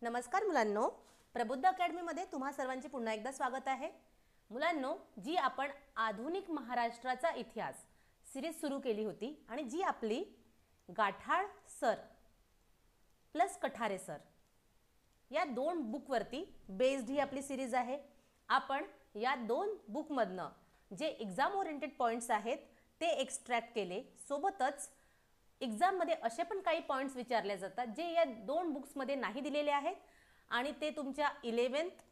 नमस्कार मुलांनो, प्रबुद्ध अकॅडमीमध्ये तुम्हा सर्वांचे पुन्हा एकदा स्वागत आहे. मुलांनो, जी आपण आधुनिक महाराष्ट्राचा इतिहास सिरीज सुरू केली होती आणि जी आपली गाठाळ सर प्लस कठारे सर या दोन बुकवरती बेस्ड ही आपली सिरीज आहे. आपण या दोन बुकमधनं जे एक्झाम ओरिएंटेड पॉईंट्स आहेत ते एक्स्ट्रॅक्ट केले. सोबतच एक्झाममध्ये असे पण काही पॉईंट्स विचारले जातात जे या दोन बुक्समध्ये नाही दिलेले आहेत आणि ते तुमच्या 11th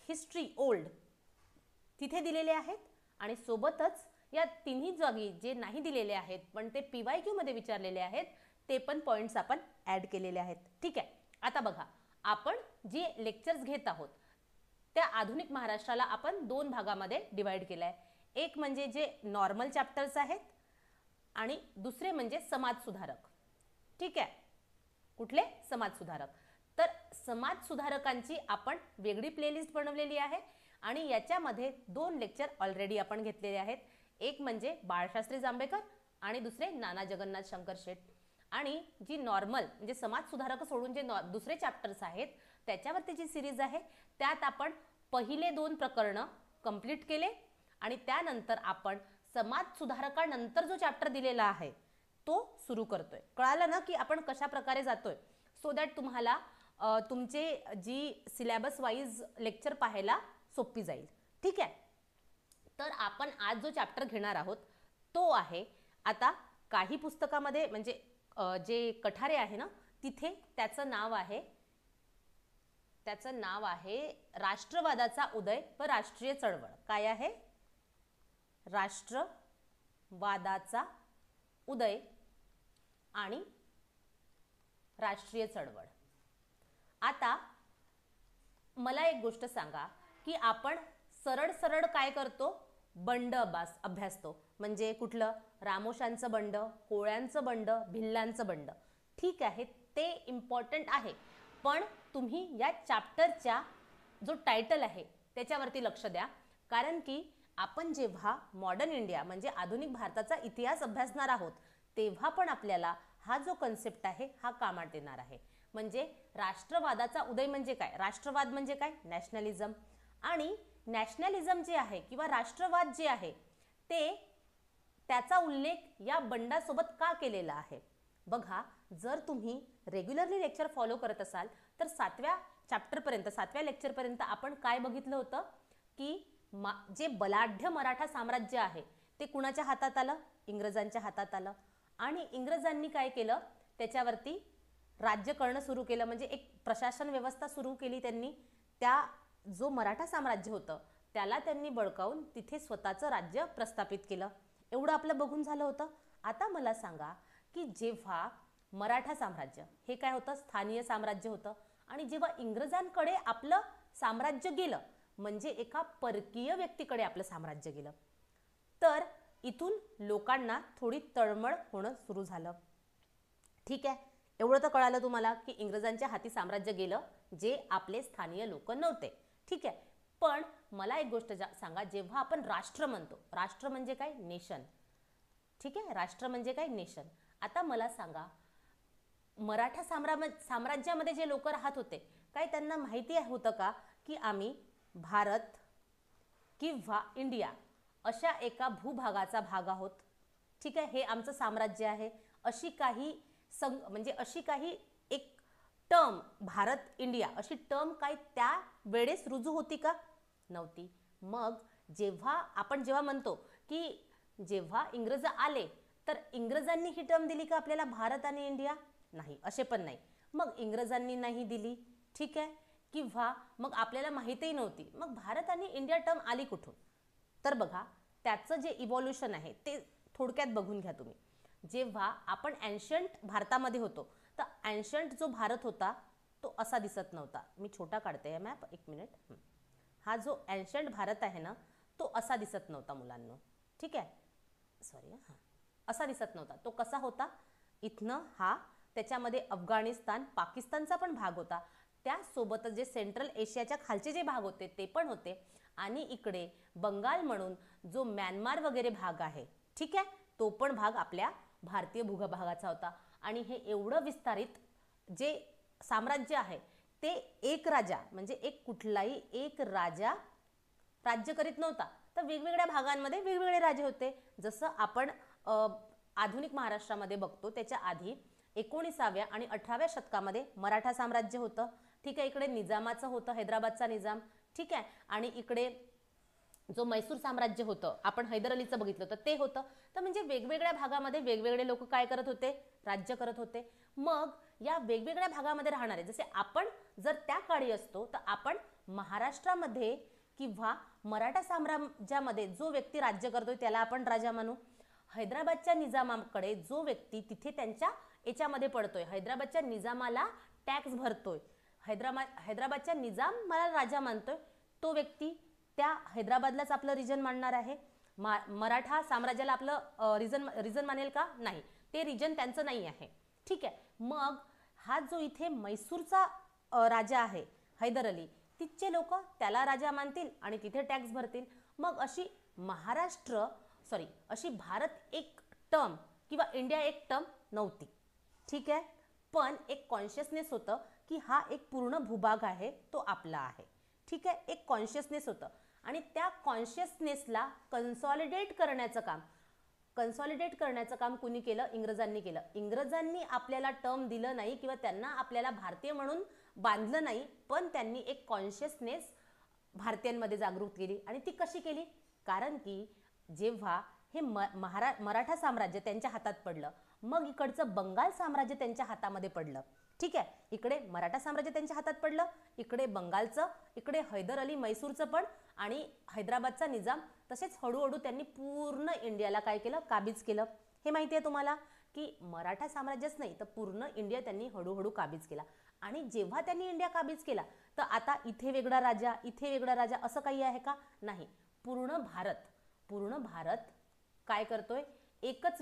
हिस्ट्री ओल्ड तिथे दिलेले आहेत. आणि सोबतच या तिन्ही जागी जे नाही दिलेले आहेत पण ते PYQ मध्ये विचारलेले आहेत ते पण पॉईंट्स आपण ॲड केलेले आहेत. ठीक आहे, आता बघा, आपण जे लेक्चर्स घेत आहोत त्या आधुनिक महाराष्ट्राला आपण दोन भागामध्ये डिवाइड केलं आहे. एक म्हणजे जे नॉर्मल चॅप्टर्स आहेत आणि दुसरे म्हणजे समाज सुधारक. ठीक आहे, कुठले? समाज सुधारक. तर समाज सुधारकांची आपण वेगळी प्लेलिस्ट बनवलेली आहे आणि याच्यामध्ये दोन लेक्चर ऑलरेडी आपण घेतलेले आहेत. एक म्हणजे बाळशास्त्री जांभेकर आणि दुसरे नाना जगन्नाथ शंकर शेठ. आणि जी नॉर्मल म्हणजे समाज सुधारक सोडून जे दुसरे चॅप्टर्स आहेत त्याच्यावरती जी सिरीज आहे त्यात आपण पहिले दोन प्रकरणं कंप्लीट केले आणि त्यानंतर आपण समाज सुधारकानंतर जो चॅप्टर दिलेला आहे तो सुरू करतोय. कळालं ना की आपण कशा प्रकारे जातोय, सो दॅट तुम्हाला तुमचे जी सिलेबस वाईज लेक्चर पाहायला सोपी जाईल. ठीक आहे, तर आपण आज जो चॅप्टर घेणार आहोत तो आहे, आता काही पुस्तकामध्ये म्हणजे जे कठारे आहे ना तिथे त्याचं नाव आहे राष्ट्रवादाचा उदय व राष्ट्रीय चळवळ. काय आहे? राष्ट्रवादाचा उदय आणि राष्ट्रीय चळवळ. आता मला एक गोष्ट सांगा की आपण सरळ काय करतो? बंड अभ्यासतो. म्हणजे कुठलं? रामोशांचं बंड, कोळ्यांचं बंड, भिल्लांचं बंड. ठीक आहे, ते इम्पॉर्टंट आहे, पण तुम्ही या चॅप्टरच्या जो टायटल आहे त्याच्यावरती लक्ष द्या. कारण की आपण जेव्हा मॉडर्न इंडिया म्हणजे आधुनिक भारताचा इतिहास अभ्यासणार आहोत तेव्हा पण आपल्याला हा जो कन्सेप्ट आहे हा कामात येणार आहे. म्हणजे राष्ट्रवादाचा उदय म्हणजे काय? राष्ट्रवाद म्हणजे काय? नॅशनलिझम. आणि नॅशनलिझम जे आहे किंवा राष्ट्रवाद जे आहे ते त्याचा उल्लेख या बंडासोबत का केलेला आहे? बघा, जर तुम्ही रेग्युलरली लेक्चर फॉलो करत असाल तर 7व्या चॅप्टरपर्यंत 7व्या लेक्चरपर्यंत आपण काय बघितलं होतं की जे बलाढ्य मराठा साम्राज्य आहे ते कुणाच्या हातात आलं? इंग्रजांच्या हातात आलं. आणि इंग्रजांनी काय केलं? त्याच्यावरती राज्य करणं सुरू केलं, म्हणजे एक प्रशासन व्यवस्था सुरू केली त्यांनी. त्या जो मराठा साम्राज्य होतं त्याला त्यांनी बळकावून तिथे स्वतःचं राज्य प्रस्थापित केलं. एवढं आपलं बघून झालं होतं. आता मला सांगा की जेव्हा मराठा साम्राज्य हे काय होतं? स्थानीय साम्राज्य होतं. आणि जेव्हा इंग्रजांकडे आपलं साम्राज्य गेलं म्हणजे एका परकीय व्यक्तीकडे आपलं साम्राज्य गेलं, तर इथून लोकांना थोडी तळमळ होणं सुरू झालं. ठीक आहे, एवढं तर कळालं तुम्हाला की इंग्रजांच्या हाती साम्राज्य गेलं जे आपले स्थानीय लोक नव्हते. ठीक आहे, पण मला एक गोष्ट सांगा, जेव्हा आपण राष्ट्र म्हणतो, राष्ट्र म्हणजे काय? नेशन. ठीक आहे, राष्ट्र म्हणजे काय? नेशन. आता मला सांगा, मराठा साम्राज्यामध्ये जे लोक राहत होते काय त्यांना माहिती होतं का की आम्ही भारत किंवा इंडिया अशा एका भूभागाचा भाग आहोत? ठीक आहे, हे आमचं साम्राज्य आहे. अशी काही म्हणजे अशी काही एक टर्म भारत इंडिया अशी टर्म काय त्या वेळेस रुजू होती का? नव्हती. मग जेव्हा म्हणतो की जेव्हा इंग्रज आले तर इंग्रजांनी ही टर्म दिली का आपल्याला भारत आणि इंडिया? नाही, असे पण नाही. मग इंग्रजांनी नाही दिली. ठीक आहे, किंवा मग आपल्याला माहितीही नव्हती. मग भारत आणि इंडिया टर्म आली कुठून? तर बघा, त्याचं जे इव्हॉल्युशन आहे ते थोडक्यात बघून घ्या तुम्ही. जेव्हा आपण एन्शंट भारतामध्ये होतो तर एन्शंट जो भारत होता तो असा दिसत नव्हता. मी छोटा काढते मॅप, एक मिनिट. हा जो एन्शंट भारत आहे ना तो असा दिसत नव्हता मुलांनो. ठीक आहे, सॉरी, हां, असा दिसत नव्हता. तो कसा होता? इथनं हा, त्याच्यामध्ये अफगाणिस्तान, पाकिस्तानचा पण भाग होता. त्यासोबतच जे सेंट्रल एशियाच्या खालचे जे भाग होते ते पण होते. आणि इकडे बंगाल म्हणून जो म्यानमार वगैरे भाग आहे, ठीक आहे, तो पण भाग आपल्या भारतीय भूभागाचा होता. आणि हे एवढं विस्तारित जे साम्राज्य आहे ते एक राजा म्हणजे एक कुठलाही एक राजा राज्य करीत नव्हता, तर वेगवेगळ्या भागांमध्ये वेगवेगळे राजे होते. जसं आपण आधुनिक महाराष्ट्रामध्ये बघतो, त्याच्या आधी 19व्या आणि 18व्या शतकामध्ये मराठा साम्राज्य होतं. ठीक आहे, इकडे निजामाचं होतं, हैदराबादचा निजाम. ठीक आहे, आणि इकडे जो मैसूर साम्राज्य होतं, आपण हैदर अलीचं बघितलं होतं, ते होतं. तर म्हणजे वेगवेगळ्या भागामध्ये वेगवेगळे लोक काय करत होते, राज्य करत होते. मग या वेगवेगळ्या भागामध्ये राहणारे, जसे आपण जर त्या काळी असतो तर आपण महाराष्ट्रामध्ये किंवा मराठा साम्राज्यामध्ये जो व्यक्ती राज्य करतोय त्याला आपण राजा मानू. हैदराबादच्या निजामाकडे जो व्यक्ती तिथे त्यांच्या याच्यामध्ये पडतोय, हैदराबादच्या निजामाला टॅक्स भरतोय, हैदराबादच्या निजाम मला राजा मानतोय, तो व्यक्ती त्या हैदराबादलाच आपलं रिजन मानणार आहे. मराठा साम्राज्याला आपलं रिजन मानेल का? नाही, ते रिजन त्यांचं नाही आहे. ठीक आहे, मग हा जो इथे मैसूरचा राजा आहे हैदर अली, तिथचे लोक त्याला राजा मानतील आणि तिथे टॅक्स भरतील. मग अशी अशी भारत एक टर्म किंवा इंडिया एक टर्म नव्हती. ठीक आहे, पण एक कॉन्शियसनेस होतं की हा एक पूर्ण भूभाग आहे, तो आपला आहे. ठीक आहे, एक कॉन्शियसनेस होतं आणि त्या कॉन्शियसनेसला कन्सॉलिडेट करण्याचं काम कुणी केलं? इंग्रजांनी केलं. इंग्रजांनी आपल्याला टर्म दिलं नाही किंवा त्यांना आपल्याला भारतीय म्हणून बांधलं नाही, पण त्यांनी एक कॉन्शियसनेस भारतीयांमध्ये जागृत केली. आणि ती कशी केली? कारण की जेव्हा हे मराठा साम्राज्य त्यांच्या हातात पडलं, मग इकडचं बंगाल साम्राज्य त्यांच्या हातामध्ये पडलं. ठीक आहे, इकडे मराठा साम्राज्य त्यांच्या हातात पडलं, इकडे बंगालचं, इकडे हैदर अली मैसूरचं पण, आणि हैदराबादचा निजाम. तसेच हळूहळू त्यांनी पूर्ण इंडियाला काय केलं? काबीज केलं. हे माहिती आहे तुम्हाला की मराठा साम्राज्यच नाही तर पूर्ण इंडिया त्यांनी हळूहळू काबीज केला. आणि जेव्हा त्यांनी इंडिया काबीज केला तर आता इथे वेगळा राजा, इथे वेगळा राजा असं काही आहे का? नाही. पूर्ण भारत काय करतोय? एकच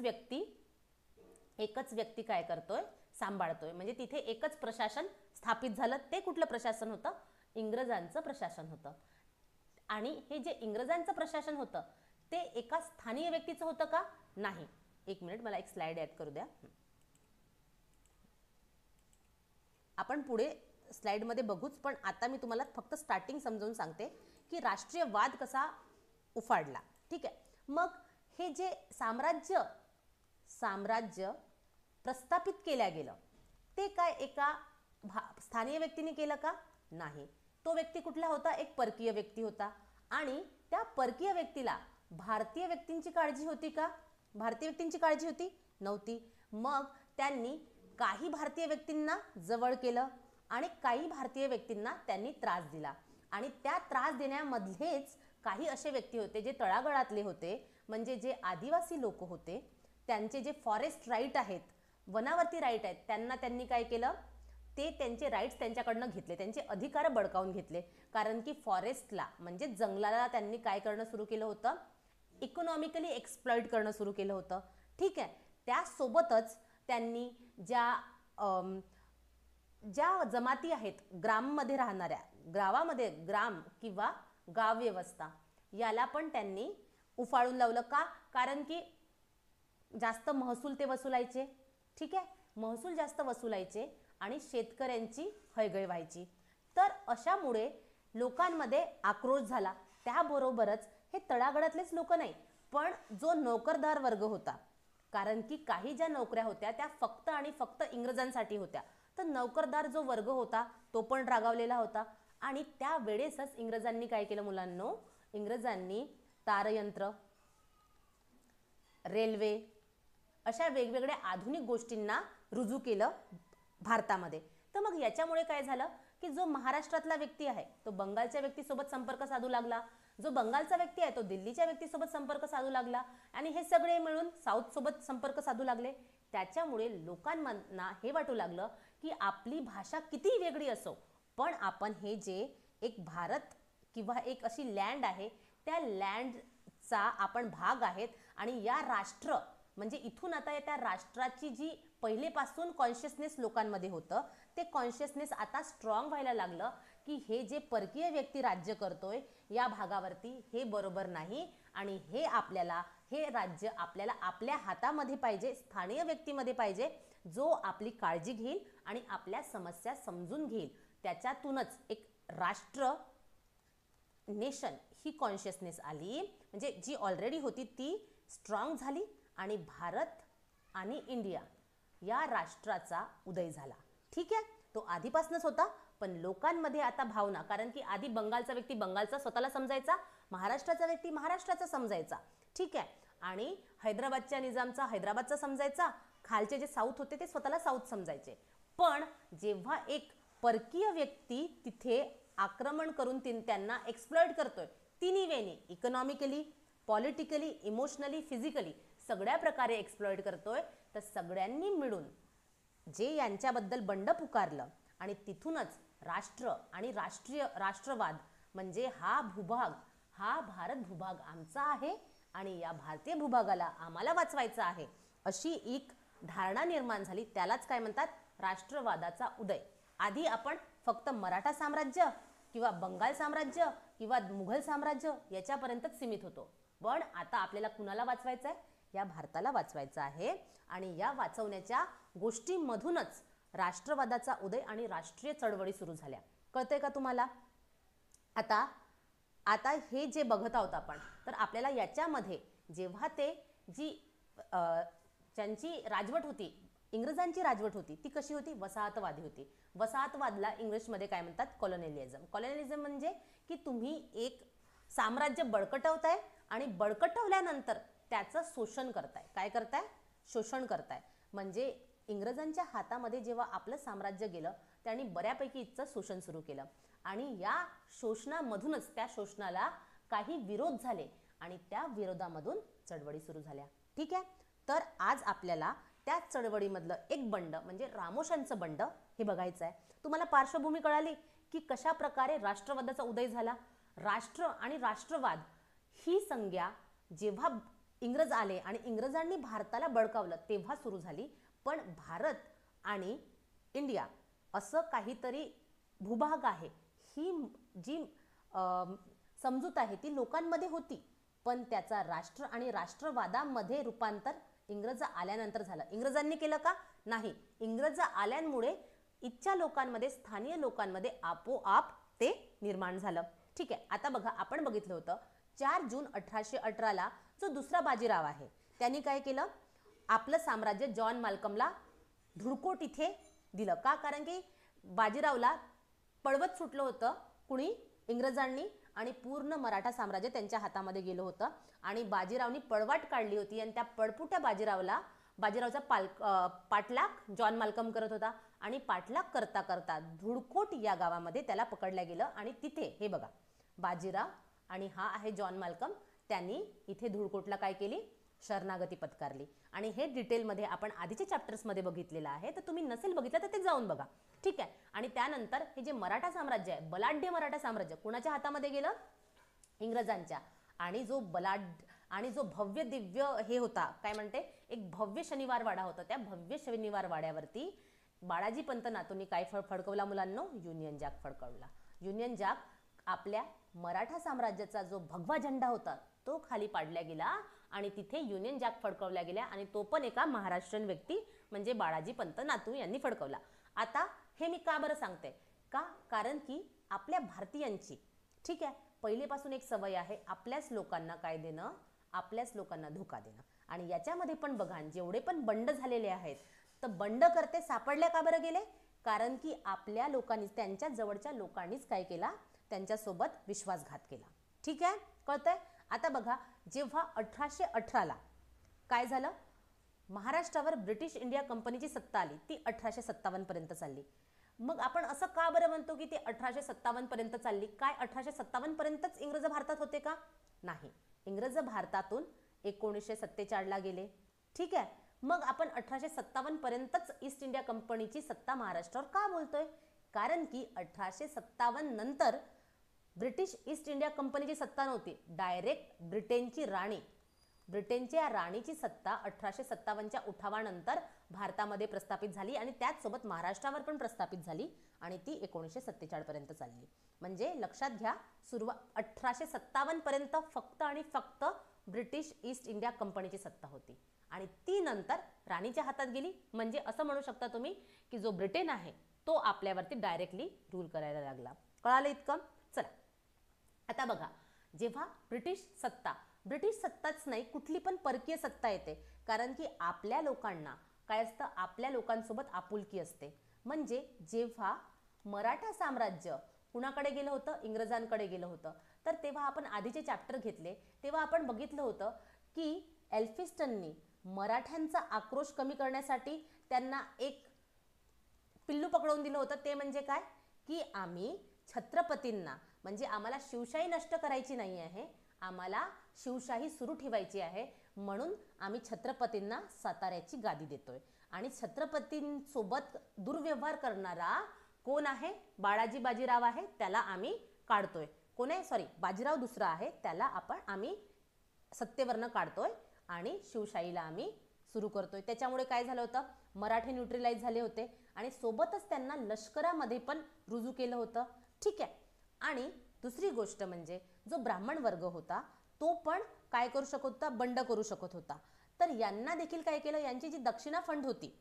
व्यक्ती काय करतोय? सांभाळतोय. म्हणजे तिथे एकच प्रशासन स्थापित झालं. ते कुठलं प्रशासन होतं? इंग्रजांचं प्रशासन होतं. आणि हे जे इंग्रजांचं प्रशासन होतं ते एका स्थानीय व्यक्तीचं होतं का? नाही. एक मिनिट, मला एक स्लाइड ऍड करू द्या. आपण पुढे स्लाइडमध्ये बघूच, पण आता मी तुम्हाला फक्त स्टार्टिंग समजावून सांगते की राष्ट्रीयवाद कसा उफाडला. ठीक आहे, मग हे जे साम्राज्य प्रस्थापित केल्या गेलं ते काय एका स्थानीय व्यक्तीने केलं का? नाही. तो व्यक्ती कुठला होता? एक परकीय व्यक्ती होता. आणि त्या परकीय व्यक्तीला भारतीय व्यक्तींची काळजी होती का? भारतीय व्यक्तींची काळजी होती? नव्हती. मग त्यांनी काही भारतीय व्यक्तींना जवळ केलं आणि काही भारतीय व्यक्तींना त्यांनी त्रास दिला. आणि त्या त्रास देण्यामधलेच काही असे व्यक्ती होते जे तळागाळातले होते, म्हणजे जे आदिवासी लोक होते, त्यांचे जे फॉरेस्ट राईट आहेत, वनावरती राईट आहेत, त्यांनी काय केलं? ते त्यांचे राईट्स त्यांच्याकडनं घेतले, त्यांचे अधिकार बळकावून घेतले. कारण की फॉरेस्टला म्हणजे जंगलाला त्यांनी काय करणं सुरू केलं होतं? इकॉनॉमिकली एक्सप्लॉइट करणं सुरू केलं होतं. ठीक आहे, त्यासोबतच त्यांनी ज्या जमाती आहेत ग्राममध्ये राहणाऱ्या, गावामध्ये ग्राम किंवा गाव व्यवस्था, याला पण त्यांनी उफाळून लावलं का? कारण की जास्त महसूल ते वसुलायचे. ठीक आहे, महसूल जास्त वसुलायचे आणि शेतकऱ्यांची हयगय व्हायची. तर अशामुळे लोकांमध्ये आक्रोश झाला. त्याबरोबरच हे तळागाळातलेच लोक नाही, पण जो नोकरदार वर्ग होता, कारण की काही ज्या नोकऱ्या होत्या त्या फक्त आणि फक्त इंग्रजांसाठी होत्या, तर नोकरदार जो वर्ग होता तो पण रागावलेला होता. आणि त्यावेळेसच इंग्रजांनी काय केलं मुलांनो? इंग्रजांनी तारयंत्र, रेल्वे अशा वेगवेगळ्या आधुनिक गोष्टींना रुजू केलं भारतामध्ये. तर मग याच्यामुळे काय झालं की जो महाराष्ट्रातला व्यक्ती आहे तो बंगालच्या व्यक्तीसोबत संपर्क साधू लागला, जो बंगालचा व्यक्ती आहे तो दिल्लीच्या व्यक्तीसोबत संपर्क साधू लागला, आणि हे सगळे मिळून साऊथ सोबत संपर्क साधू लागले. त्याच्यामुळे लोकांना हे वाटू लागलं की आपली भाषा किती वेगळी असो, पण आपण हे जे एक भारत किंवा एक अशी लँड आहे त्या लँडचा आपण भाग आहेत. आणि या राष्ट्र म्हणजे इथून आता त्या राष्ट्राची जी पहिलेपासून कॉन्शियसनेस लोकांमध्ये होतं, ते कॉन्शियसनेस आता स्ट्रॉंग व्हायला लागलं की हे जे परकीय व्यक्ती राज्य करतोय या भागावरती हे बरोबर नाही, आणि हे राज्य आपल्याला आपल्या हातामध्ये पाहिजे, स्थानिक व्यक्तीमध्ये पाहिजे. जो आपली काळजी घेईल आणि आपल्या समस्या समजून घेईल. त्याच्यातूनच एक राष्ट्र, नेशन ही कॉन्शियसनेस आली, म्हणजे जी ऑलरेडी होती ती स्ट्रॉंग झाली आणि भारत आणि इंडिया या राष्ट्राचा उदय झाला. ठीक आहे, तो आधीपासूनच होता, पण लोकांमध्ये आता भावना, कारण की आधी बंगालचा व्यक्ती बंगालचा स्वतःला समजायचा, महाराष्ट्राचा व्यक्ती महाराष्ट्राचा समजायचा. ठीक आहे, आणि हैदराबादच्या निजामचा हैदराबादचा समजायचा, खालचे जे साऊथ होते ते स्वतःला साऊथ समजायचे. पण जेव्हा एक परकीय व्यक्ती तिथे आक्रमण करून त्यांना एक्सप्लॉइट करतोय तिन्ही वेनी, इकॉनॉमिकली, पॉलिटिकली, इमोशनली, फिजिकली सगळ्या प्रकारे एक्सप्लॉइट करतोय, तर सगळ्यांनी मिळून जे यांच्याबद्दल बंड पुकारलं आणि तिथूनच राष्ट्र आणि राष्ट्रवाद, म्हणजे हा भूभाग, हा भारत भूभाग आमचा आहे आणि या भारतीय भूभागाला आम्हाला वाचवायचा आहे, अशी एक धारणा निर्माण झाली. त्यालाच काय म्हणतात, राष्ट्रवादाचा उदय. आधी आपण फक्त मराठा साम्राज्य किंवा बंगाल साम्राज्य किंवा मुघल साम्राज्य याच्यापर्यंतच सीमित होतो, पण आता आपल्याला कुणाला वाचवायचं आहे, या भारताला वाचवायचं आहे. आणि या वाचवण्याच्या गोष्टींमधूनच राष्ट्रवादाचा उदय आणि राष्ट्रीय चळवळी सुरू झाल्या. कळतंय का तुम्हाला? आता हे जे बघत आहोत आपण, तर आपल्याला याच्यामध्ये जेव्हा ते जी ज्यांची राजवट होती, इंग्रजांची राजवट होती, ती कशी होती, वसाहतवादी होती. वसाहतवादला इंग्लिशमध्ये काय म्हणतात, कॉलोनियलिझम. कॉलोनियलिझम म्हणजे की तुम्ही एक साम्राज्य बळकटवताय आणि बळकटवल्यानंतर त्याचं शोषण करताय. काय करताय, शोषण करताय. म्हणजे इंग्रजांच्या हातामध्ये जेव्हा आपलं साम्राज्य गेलं, त्यांनी बऱ्यापैकी इथचं शोषण सुरू केलं आणि या शोषणामधूनच त्या शोषणाला काही विरोध झाले आणि त्या विरोधामधून चळवळी सुरू झाल्या. ठीक आहे, तर आज आपल्याला त्या चळवळीमधलं एक बंड म्हणजे रामोशांचं बंड हे बघायचं आहे. तुम्हाला पार्श्वभूमी कळाली की कशा प्रकारे राष्ट्रवादाचा उदय झाला. राष्ट्र आणि राष्ट्रवाद ही संज्ञा जेव्हा इंग्रज आले आणि इंग्रजांनी भारताला बळकावलं तेव्हा सुरू झाली, पण भारत आणि इंडिया असं काहीतरी भूभाग आहे, ही जी समजूत आहे ती लोकांमध्ये होती, पण त्याचा राष्ट्र आणि राष्ट्रवादामध्ये रूपांतर इंग्रज आल्यानंतर झालं. इंग्रजांनी केलं का? नाही. इंग्रज आल्यामुळे इथच्या लोकांमध्ये, स्थानिक लोकांमध्ये आपोआप ते निर्माण झालं. ठीक आहे, आता बघा, आपण बघितलं होतं 4 जून 1818ला जो दुसरा बाजीराव आहे त्यांनी काय केलं, आपलं साम्राज्य जॉन माल्कमला धुडकोट इथे दिलं. का? कारण की बाजीरावला पळवत सुटलं होतं कुणी, इंग्रजांनी, आणि पूर्ण मराठा साम्राज्य त्यांच्या हातामध्ये गेलं होतं आणि बाजीरावनी पळवाट काढली होती आणि त्या पळपुट्या बाजीरावचा पाठलाग जॉन माल्कम करत होता आणि पाठलाग करता करता धुडकोट या गावामध्ये त्याला पकडल्या गेलं आणि तिथे हे बघा, बाजीराव आणि हा आहे जॉन माल्कम, त्यांनी इथे धुडकोटला काय केली, शरणागती पत्कारली. आणि हे डिटेलमध्ये आपण आधीच्या चॅप्टर्समध्ये बघितलेलं आहे, तर तुम्ही नसेल बघितलं तर ते जाऊन बघा. ठीक आहे, आणि त्यानंतर हे जे मराठा साम्राज्य आहे, बलाढ्य मराठा साम्राज्य कुणाच्या हातामध्ये गेलं, इंग्रजांच्या. आणि जो भव्य दिव्य हे होता, काय म्हणते, एक भव्य शनिवार वाडा होता, त्या भव्य शनिवार वाड्यावरती बाळाजी पंत नातूंनी काय फडकवला मुलांनो, युनियन जॅक फडकवला. युनियन जॅक आपल्या मराठा साम्राज्याचा जो भगवा झेंडा होता तो खाली पाडला गेला आणि तिथे युनियन जॅक फडकवल्या गेल्या आणि तो पण एका महाराष्ट्रीयन व्यक्ती म्हणजे बाळाजी पंत नातू यांनी फडकवला. आता हे मी का बरं सांगते, का? कारण की आपल्या भारतीयांची, ठीक आहे, पहिलेपासून एक सवय आहे आपल्याच लोकांना काय देणं, आपल्याच लोकांना धोका देणं. आणि याच्यामध्ये पण बघा, जेवढे पण बंड झालेले आहेत, तर बंड करते सापडल्या का बरं गेले, कारण की आपल्या लोकांनी, त्यांच्या जवळच्या लोकांनीच काय केला, त्यांच्यासोबत विश्वासघात केला. ठीक आहे, कळतंय? आता बघा, जेव्हा 1818ला काय झालं, महाराष्ट्रावर ब्रिटिश इंडिया कंपनीची सत्ता आली, ती 1857 पर्यंत चालली. मग आपण असं का बरं म्हणतो की ते 1857 पर्यंत चालली? काय 1857 पर्यंतच इंग्रज भारतात होते का? नाही, इंग्रज भारतातून 1947ला गेले. ठीक आहे, मग आपण 1857 पर्यंतच ईस्ट इंडिया कंपनीची सत्ता महाराष्ट्रावर का बोलतोय? कारण की 1857 नंतर ब्रिटिश ईस्ट इंडिया कंपनीची सत्ता नव्हती, डायरेक्ट ब्रिटनच्या राणीची सत्ता 1857च्या उठावानंतर भारतामध्ये प्रस्थापित झाली आणि त्याचसोबत महाराष्ट्रावर पण प्रस्थापित झाली आणि ती 1947 पर्यंत चालली. म्हणजे लक्षात घ्या, 1857 पर्यंत फक्त आणि फक्त ब्रिटिश ईस्ट इंडिया कंपनीची सत्ता होती आणि ती नंतर राणीच्या हातात गेली. म्हणजे असं म्हणू शकता तुम्ही की जो ब्रिटन आहे तो आपल्यावरती डायरेक्टली रूल करायला लागला. कळालं इतकं? चला आता बघा, जेव्हा ब्रिटिश सत्ताच नाही, कुठली पण परकीय सत्ता येते, कारण की आपल्या लोकांना काय असतं, आपल्या लोकांसोबत आपुलकी असते. म्हणजे जेव्हा मराठा साम्राज्य कुणाकडे गेलं होतं, इंग्रजांकडे गेलं होतं, तर तेव्हा आपण आधीचे चॅप्टर घेतले तेव्हा आपण बघितलं होतं की एल्फिस्टननी मराठ्यांचा आक्रोश कमी करण्यासाठी त्यांना एक पिल्लू पकडवून दिलं होतं. ते म्हणजे काय, की आम्ही छत्रपतींना, म्हणजे आम्हाला शिवशाही नष्ट करायची नाही आहे, आम्हाला शिवशाही सुरू ठेवायची आहे, म्हणून आम्ही छत्रपतींना साताऱ्याची गादी देतोय. आणि छत्रपतींसोबत दुर्व्यवहार करणारा कोण आहे, बाळाजी बाजीराव आहे, त्याला आम्ही काढतोय. कोण आहे, सॉरी, बाजीराव दुसरा आहे, त्याला आम्ही सत्तेवरनं काढतोय आणि शिवशाहीला आम्ही सुरू करतोय. त्याच्यामुळे काय झालं होतं, मराठे न्यूट्रलाइज झाले होते आणि सोबतच त्यांना लष्करामध्ये पण रुजू केलं होतं. ठीक आहे. आणि दुसरी गोष्ट म्हणजे जो ब्राह्मण वर्ग होता तो पण काय करू शकत होता, बंड करू शकत होता. तर यांना देखील काय केलं, यांची जी दक्षिणा फंड होती,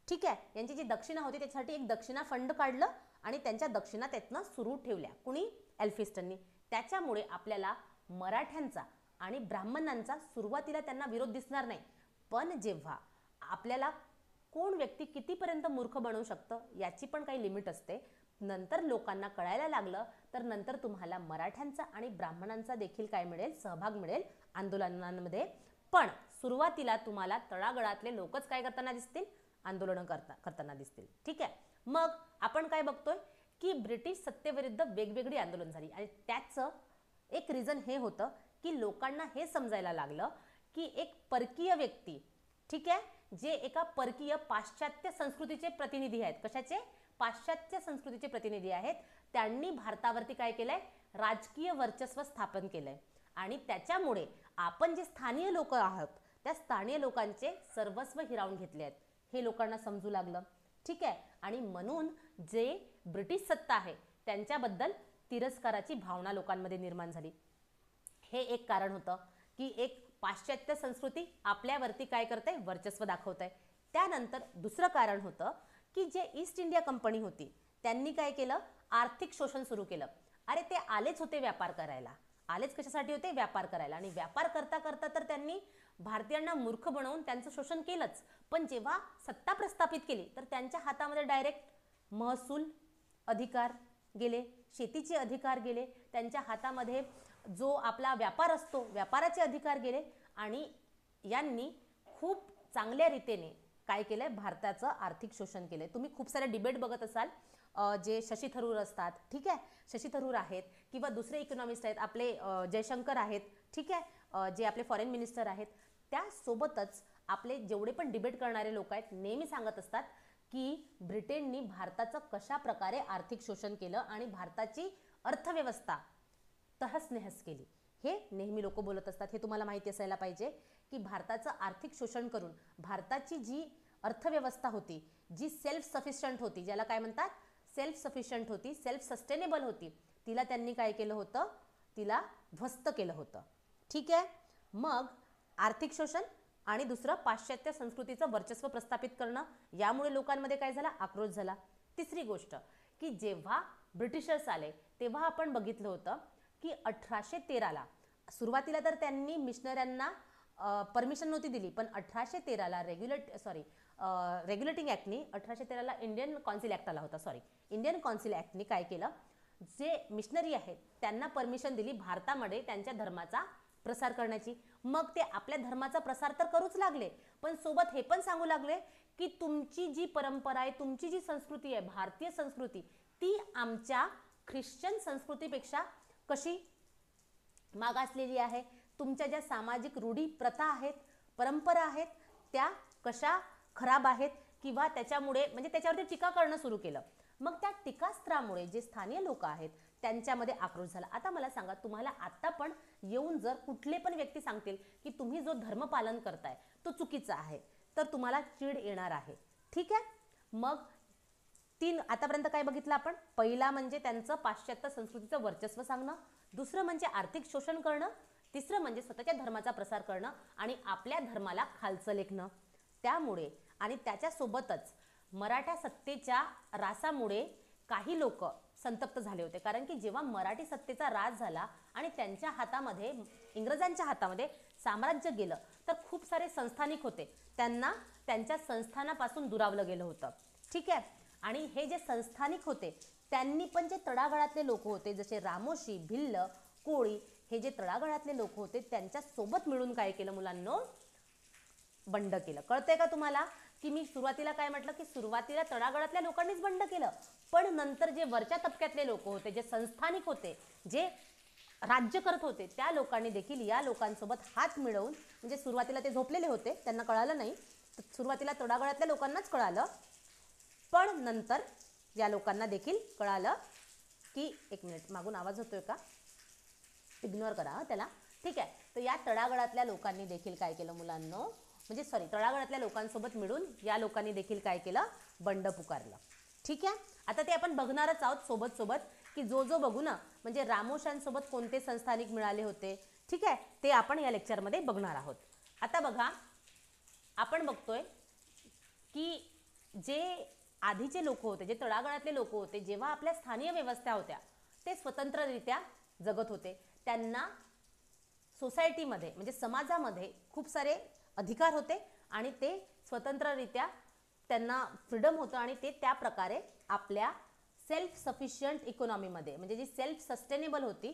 ठीक आहे, यांची जी दक्षिणा होती त्याच्यासाठी एक दक्षिणा फंड काढलं आणि त्यांच्या दक्षिणा त्यातनं सुरू ठेवल्या. कुणी, एल्फिस्टननी. त्याच्यामुळे आपल्याला मराठ्यांचा आणि ब्राह्मणांचा सुरुवातीला त्यांना विरोध दिसणार नाही, पण जेव्हा आपल्याला कोण व्यक्ती कितीपर्यंत मूर्ख बनवू शकतं याची पण काही लिमिट असते. नंतर लोकांना कळायला लागलं तर नंतर तुम्हाला मराठ्यांचा आणि ब्राह्मणांचा देखील काय मिळेल, सहभाग मिळेल आंदोलनांमध्ये. पण सुरुवातीला तुम्हाला तळागाळातले लोकच काय करताना दिसतील, आंदोलनं करताना दिसतील. ठीक आहे. मग आपण काय बघतोय की ब्रिटिश सत्तेविरुद्ध वेगवेगळी आंदोलन झाली आणि त्याचं एक रिझन हे होतं की लोकांना हे समजायला लागलं की एक परकीय व्यक्ती, ठीक आहे, जे एका परकीय पाश्चात्य संस्कृतीचे प्रतिनिधी आहेत, कशाचे, पाश्चात्य संस्कृतीचे प्रतिनिधी आहेत, त्यांनी भारतावरती काय केलंय, राजकीय वर्चस्व स्थापन केलंय. आणि त्याच्यामुळे आपण जे स्थानिय लोक आहोत त्या स्थानिय लोकांचे सर्वस्व हिरावून घेतले आहेत, हे लोकांना समजू लागलं. ठीक आहे. आणि म्हणून जे ब्रिटिश सत्ता आहे त्यांच्याबद्दल तिरस्काराची भावना लोकांमध्ये निर्माण झाली. हे एक कारण होतं की एक पाश्चात्य संस्कृती आपल्यावरती काय करते, वर्चस्व दाखवते. त्यानंतर दुसरं कारण होतं की जे ईस्ट इंडिया कंपनी होती त्यांनी काय केलं, आर्थिक शोषण सुरू केलं. अरे ते आलेच होते व्यापार करायला, आलेच कशासाठी होते, व्यापार करायला. आणि व्यापार करता करता तर त्यांनी भारतीयांना मूर्ख बनवून त्यांचं शोषण केलंच, पण जेव्हा सत्ता प्रस्थापित केली तर त्यांच्या हातामध्ये डायरेक्ट महसूल अधिकार गेले, शेतीचे अधिकार गेले, त्यांच्या हातामध्ये जो आपला व्यापार असतो व्यापाराचे अधिकार गेले. आणि यांनी खूप चांगल्या रीतीने काय केलंय, भारताचं आर्थिक शोषण केलंय. तुम्ही खूप सारे डिबेट बघत असाल, जे शशी थरूर असतात, ठीक आहे, शशी थरूर आहेत किंवा दुसरे इकॉनॉमिस्ट आहेत, आपले जयशंकर आहेत, ठीक आहे, जे आपले फॉरेन मिनिस्टर आहेत, त्यासोबतच आपले जेवढे पण डिबेट करणारे लोक आहेत नेहमी सांगत असतात की ब्रिटननी भारताचं कशा प्रकारे आर्थिक शोषण केलं आणि भारताची अर्थव्यवस्था तहस नहस केली. हे नेहमी लोक बोलत असतात. हे तुम्हाला माहिती असायला पाहिजे की भारताचं आर्थिक शोषण करून भारताची जी अर्थव्यवस्था होती, जी सेल्फ सफिशियंट होती, ज्याला काय म्हणतात, सेल्फ सफिशियंट होती, सेल्फ सस्टेनेबल होती, तिला त्यांनी काय केलं होतं, तिला ध्वस्त केलं होतं. ठीक आहे. मग आर्थिक शोषण आणि दुसरं पाश्चात्य संस्कृतीचं वर्चस्व प्रस्थापित करणं, यामुळे लोकांमध्ये काय झाला, आक्रोश झाला. तिसरी गोष्ट की जेव्हा ब्रिटिशर्स आले तेव्हा आपण बघितलं होतं की 1813ला सुरुवातीला तर त्यांनी मिशनऱ्यांना परमिशन नव्हती दिली, पण 1813ला रेग्युलेटिंग ॲक्टनी 1813ला इंडियन कौन्सिल ॲक्ट आला होता, इंडियन कौन्सिल ॲक्टनी काय केलं, जे मिशनरी आहेत त्यांना परमिशन दिली भारतामध्ये त्यांच्या धर्माचा प्रसार करण्याची. मग ते आपल्या धर्माचा प्रसार तर करूच लागले, पण सोबत हे पण सांगू लागले की तुमची जी परंपरा आहे, तुमची जी संस्कृती आहे, भारतीय संस्कृती, ती आमच्या ख्रिश्चन संस्कृतीपेक्षा कशी मागासलेली आहे, तुमच्या ज्या सामाजिक रूढी प्रथा आहेत, परंपरा आहेत, त्या कशा खराब आहेत किंवा त्याच्यामुळे म्हणजे त्याच्यावरती टीका करणं सुरू केलं. मग त्या टीकास्त्रामुळे जे स्थानिय लोक आहेत त्यांच्यामध्ये आक्रोश झाला. आता मला सांगा, तुम्हाला आता पण येऊन जर कुठले पण व्यक्ती सांगतील की तुम्ही जो धर्म पालन करताय तो चुकीचा आहे, तर तुम्हाला चीड येणार आहे. ठीक आहे. मग तीन आतापर्यंत काय बघितलं आपण, पहिला म्हणजे त्यांचं पाश्चात्य संस्कृतीचं वर्चस्व सांगणं, दुसरं म्हणजे आर्थिक शोषण करणं, तिसरं म्हणजे स्वतःच्या धर्माचा प्रसार करणं आणि आपल्या धर्माला खालचं लेखणं. त्यामुळे आणि त्याच्यासोबतच मराठा सत्तेच्या रासामुळे काही लोक संतप्त झाले होते, कारण की जेव्हा मराठी सत्तेचा राज झाला आणि त्यांच्या हातामध्ये, इंग्रजांच्या हातामध्ये साम्राज्य गेलं, तर खूप सारे संस्थानिक होते, त्यांना त्यांच्या संस्थानापासून दुरावलं गेलं होतं. ठीक आहे. आणि हे जे संस्थानिक होते त्यांनी पण जे तळागाळातले लोक होते, जसे रामोशी, भिल्ल, कोळी, हे जे तळागाळातले लोक होते त्यांच्या सोबत मिळून काय केलं मुलांनो, बंड केलं. कळतंय का तुम्हाला की मी सुरुवातीला काय म्हटलं की सुरुवातीला तळागाळातल्या लोकांनीच बंड केलं, पण नंतर जे वरच्या तबक्यातले लोक होते, जे संस्थानिक होते, जे राज्य करत होते, त्या लोकांनी देखील या लोकांसोबत हात मिळवून, म्हणजे सुरुवातीला ते झोपलेले होते, त्यांना कळालं नाही, सुरुवातीला तळागाळातल्या लोकांनाच कळालं, पण नंतर या लोकांना देखील कळालं की, एक मिनिट मागून आवाज होतोय का, इग्नोर करा त्याला. ठीक आहे. तर या तळागाळातल्या लोकांनी देखील काय केलं मुलांनो, म्हणजे तळागाळातल्या लोकांसोबत मिळून या लोकांनी देखील काय केलं, बंड पुकारलं. ठीक आहे. आता ते आपण बघणारच आहोत सोबत सोबत की जो जो बघू ना, म्हणजे रामोशांसोबत कोणते संस्थानिक मिळाले होते. ठीक आहे, ते आपण या लेक्चरमध्ये बघणार आहोत. आता बघा, आपण बघतोय की जे आधीचे लोक होते, जे तळागाळातले लोक होते, जेव्हा आपल्या स्थानीय व्यवस्था होत्या ते स्वतंत्ररित्या जगत होते, त्यांना सोसायटीमध्ये म्हणजे समाजामध्ये खूप सारे अधिकार होते आणि ते स्वतंत्ररित्या त्यांना फ्रीडम होतं आणि ते त्या प्रकारे आपल्या सेल्फ सफिशियंट इकॉनॉमीमध्ये, म्हणजे जी सेल्फ सस्टेनेबल होती,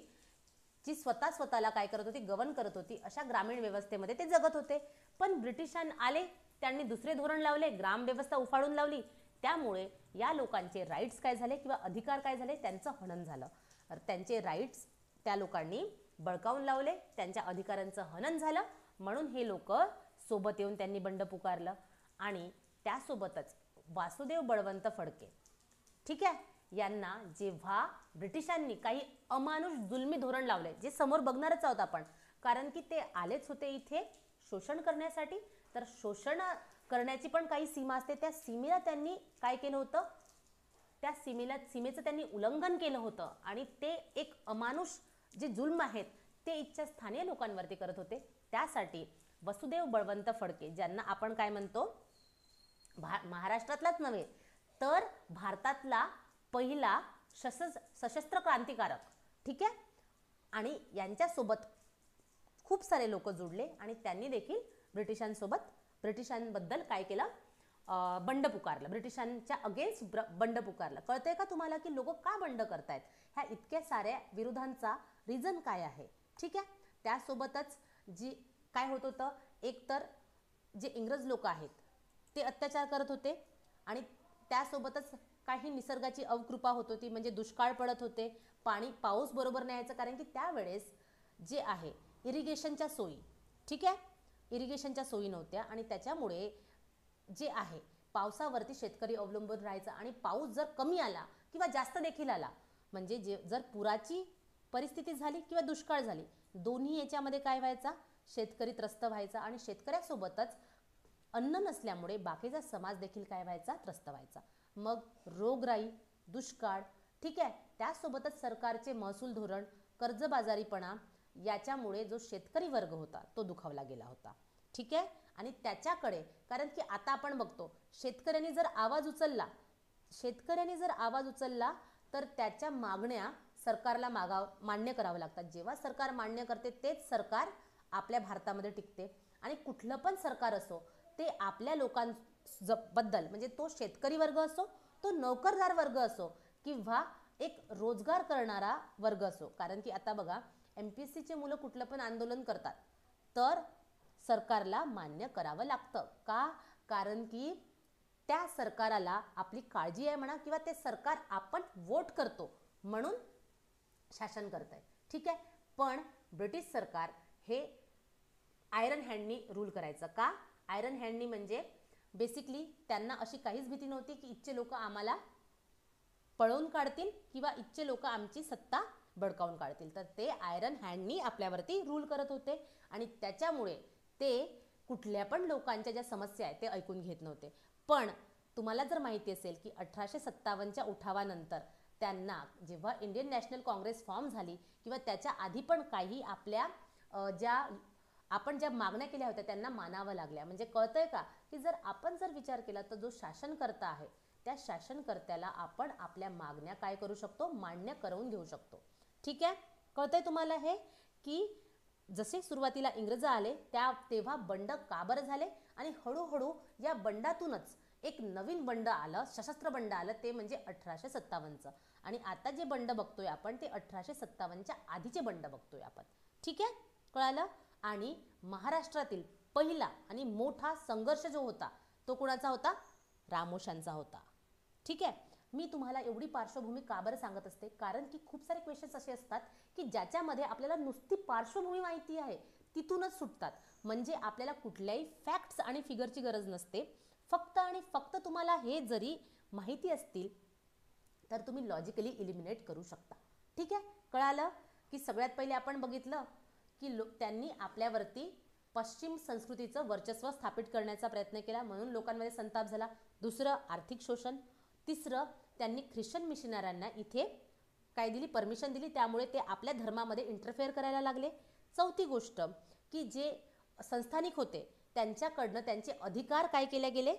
जी स्वतःला काय करत होती, गव्हर्न करत होती, अशा ग्रामीण व्यवस्थेमध्ये ते जगत होते. पण ब्रिटिशांनी आले, त्यांनी दुसरे धोरण लावले, ग्राम व्यवस्था उफाळून लावली, त्यामुळे या लोकांचे राईट्स काय झाले किंवा अधिकार काय झाले, त्यांचं हनन झालं. त्यांचे राईट्स त्या लोकांनी बळकावून लावले, त्यांच्या अधिकारांचं हनन झालं, म्हणून हे लोक सोबत येऊन त्यांनी बंड पुकारलं. आणि त्यासोबतच वासुदेव बळवंत फडके, ठीक आहे, यांना जेव्हा ब्रिटिशांनी काही अमानुष जुलमी धोरण लावले, जे समोर बघणारच आहोत आपण, कारण की ते आलेच होते इथे शोषण करण्यासाठी, तर शोषण करण्याची पण काही सीमा असते, त्या सीमेला त्यांनी काय केलं होतं, त्या सीमेचं त्यांनी उल्लंघन केलं होतं आणि ते एक अमानुष जे जुल्म आहेत ते इथच्या स्थानिक लोकांवरती करत होते. त्यासाठी वसुदेव बळवंत फडके, ज्यांना आपण काय म्हणतो, महाराष्ट्रातलाच नव्हे तर भारतातला पहिला सशस्त्र क्रांतिकारक, ठीक आहे, आणि यांच्यासोबत खूप सारे लोक जुडले आणि त्यांनी देखील ब्रिटिशांबद्दल काय केलं, बंड पुकारलं, ब्रिटिशांच्या अगेन्स्ट बंड पुकारलं. कळतंय का तुम्हाला की लोक का बंड करतायत, ह्या इतक्या साऱ्या विरोधांचा रिझन काय आहे. ठीक आहे. त्यासोबतच जी काय होत होतं, एक तर जे इंग्रज लोक आहेत ते अत्याचार करत होते आणि त्यासोबतच काही निसर्गाची अवकृपा होत होती, म्हणजे दुष्काळ पडत होते, पाऊस बरोबर नाही यायचं, कारण की त्यावेळेस जे आहे इरिगेशनच्या सोयी, ठीक आहे, इरिगेशनच्या सोयी नव्हत्या आणि त्याच्यामुळे जे आहे पावसावरती शेतकरी अवलंबून राहायचा आणि पाऊस जर कमी आला किंवा जास्त देखील आला, म्हणजे जर पुराची परिस्थिती झाली किंवा दुष्काळ झाली, दोन्ही याच्यामध्ये काय व्हायचा, शेतकरी त्रस्त व्हायचा आणि शेतकऱ्यासोबतच अन्न नसल्यामुळे बाकीचा समाज देखील काय व्हायचा, त्रस्त व्हायचा. मग रोगराई, दुष्काळ, ठीक आहे, त्यासोबतच सरकारचे महसूल धोरण, कर्जबाजारीपणा, याच्यामुळे जो शेतकरी वर्ग होता तो दुखावला गेला होता. ठीक आहे. आणि त्याच्याकडे, कारण की आता आपण बघतो शेतकऱ्यांनी जर आवाज उचलला तर त्याच्या मागण्या सरकारला मान्य करावं लागतात. जेव्हा सरकार मान्य करते तेच सरकार आपल्या भारतामध्ये टिकते आणि कुठलं पण सरकार असो ते आपल्या लोकांबद्दल, म्हणजे तो शेतकरी वर्ग असो, तो नोकरदार वर्ग असो किंवा एक रोजगार करणारा वर्ग असो, कारण की आता बघा MPSCचे मुलं कुठलं पण आंदोलन करतात तर सरकारला मान्य करावं लागतं. का? कारण की त्या सरकाराला आपली काळजी आहे म्हणा, किंवा ते सरकार आपण वोट करतो म्हणून शासन करत आहे. ठीक आहे. पण ब्रिटिश सरकार हे आयरन हँडनी रूल करायचं. का? आयरन हँडनी म्हणजे बेसिकली त्यांना अशी काहीच भीती नव्हती की इथचे लोक आम्हाला पळवून काढतील किंवा इथचे लोक आमची सत्ता बळकावून काढतील, तर ते आयरन हँडनी आपल्यावरती रूल करत होते आणि त्याच्यामुळे ते कुठल्या पण लोकांच्या ज्या समस्या आहेत ते ऐकून घेत नव्हते. पण तुम्हाला जर माहिती असेल की 1857च्या उठावानंतर त्यांना जेव्हा इंडियन नॅशनल काँग्रेस फॉर्म झाली किंवा त्याच्या आधी पण काही आपल्या आपण ज्या मागण्या केल्या होत्या त्यांना मानावं लागल्या. म्हणजे कळतंय का की जर आपण विचार केला तर जो शासनकर्ता आहे त्या शासनकर्त्याला आपण आपल्या मागण्या काय करू शकतो, मान्य करून घेऊ शकतो. ठीक आहे, कळतंय तुम्हाला हे की जसे सुरुवातीला इंग्रज आले तेव्हा बंड का बरं झाले आणि हळूहळू या बंडातूनच एक नवीन बंड आलं, सशस्त्र बंड आलं, ते म्हणजे 1857चं. आणि आता जे बंड बघतोय आपण ते 1857च्या आधीचे बंड बघतोय आपण. ठीक आहे, कळालं. आणि महाराष्ट्रातील पहिला आणि मोठा संघर्ष जो होता तो कुणाचा होता, रामोशांचा होता. ठीक आहे, मी तुम्हाला एवढी पार्श्वभूमी का बरं सांगत असते, कारण की खूप सारे क्वेश्चन्स असे असतात की ज्याच्यामध्ये आपल्याला नुसती पार्श्वभूमी माहिती आहे तिथूनच सुटतात. म्हणजे आपल्याला कुठल्याही फॅक्ट्स आणि फिगरची गरज नसते. फक्त आणि फक्त तुम्हाला हे जरी माहिती असतील तर तुम्ही लॉजिकली इलिमिनेट करू शकता. ठीक आहे, कळालं की सगळ्यात पहिले आपण बघितलं की त्यांनी आपल्यावरती पश्चिम संस्कृतीचं वर्चस्व स्थापित करण्याचा प्रयत्न केला, म्हणून लोकांमध्ये संताप झाला. दुसरं, आर्थिक शोषण. तिसरं, त्यांनी ख्रिश्चन मिशनऱ्यांना इथे काय दिली, परमिशन दिली, त्यामुळे ते आपल्या धर्मामध्ये इंटरफेअर करायला लागले. चौथी गोष्ट की जे संस्थानिक होते त्यांच्याकडनं त्यांचे अधिकार काय केले गेले,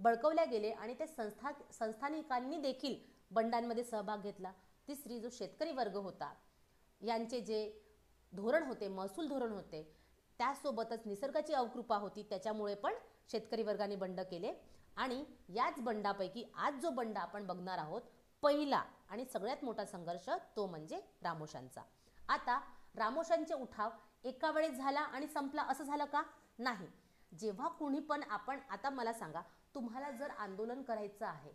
बळकवल्या गेले आणि ते संस्थानिकांनी देखील बंडांमध्ये सहभाग घेतला. तिसरी, जो शेतकरी वर्ग होता यांचे जे धोरण होते, महसूल धोरण होते, त्यासोबतच निसर्गाची अवकृपा होती, त्याच्यामुळे पण शेतकरी वर्गाने बंड केले. आणि याच बंडापैकी आज जो बंड आपण बघणार आहोत, पहिला आणि सगळ्यात मोठा संघर्ष तो म्हणजे रामोशांचा. आता रामोशांचे उठाव एका वेळेस झाला आणि संपला असं झालं का? नाही. जेव्हा कुणी पण आता मला सांगा, तुम्हाला जर आंदोलन करायचं आहे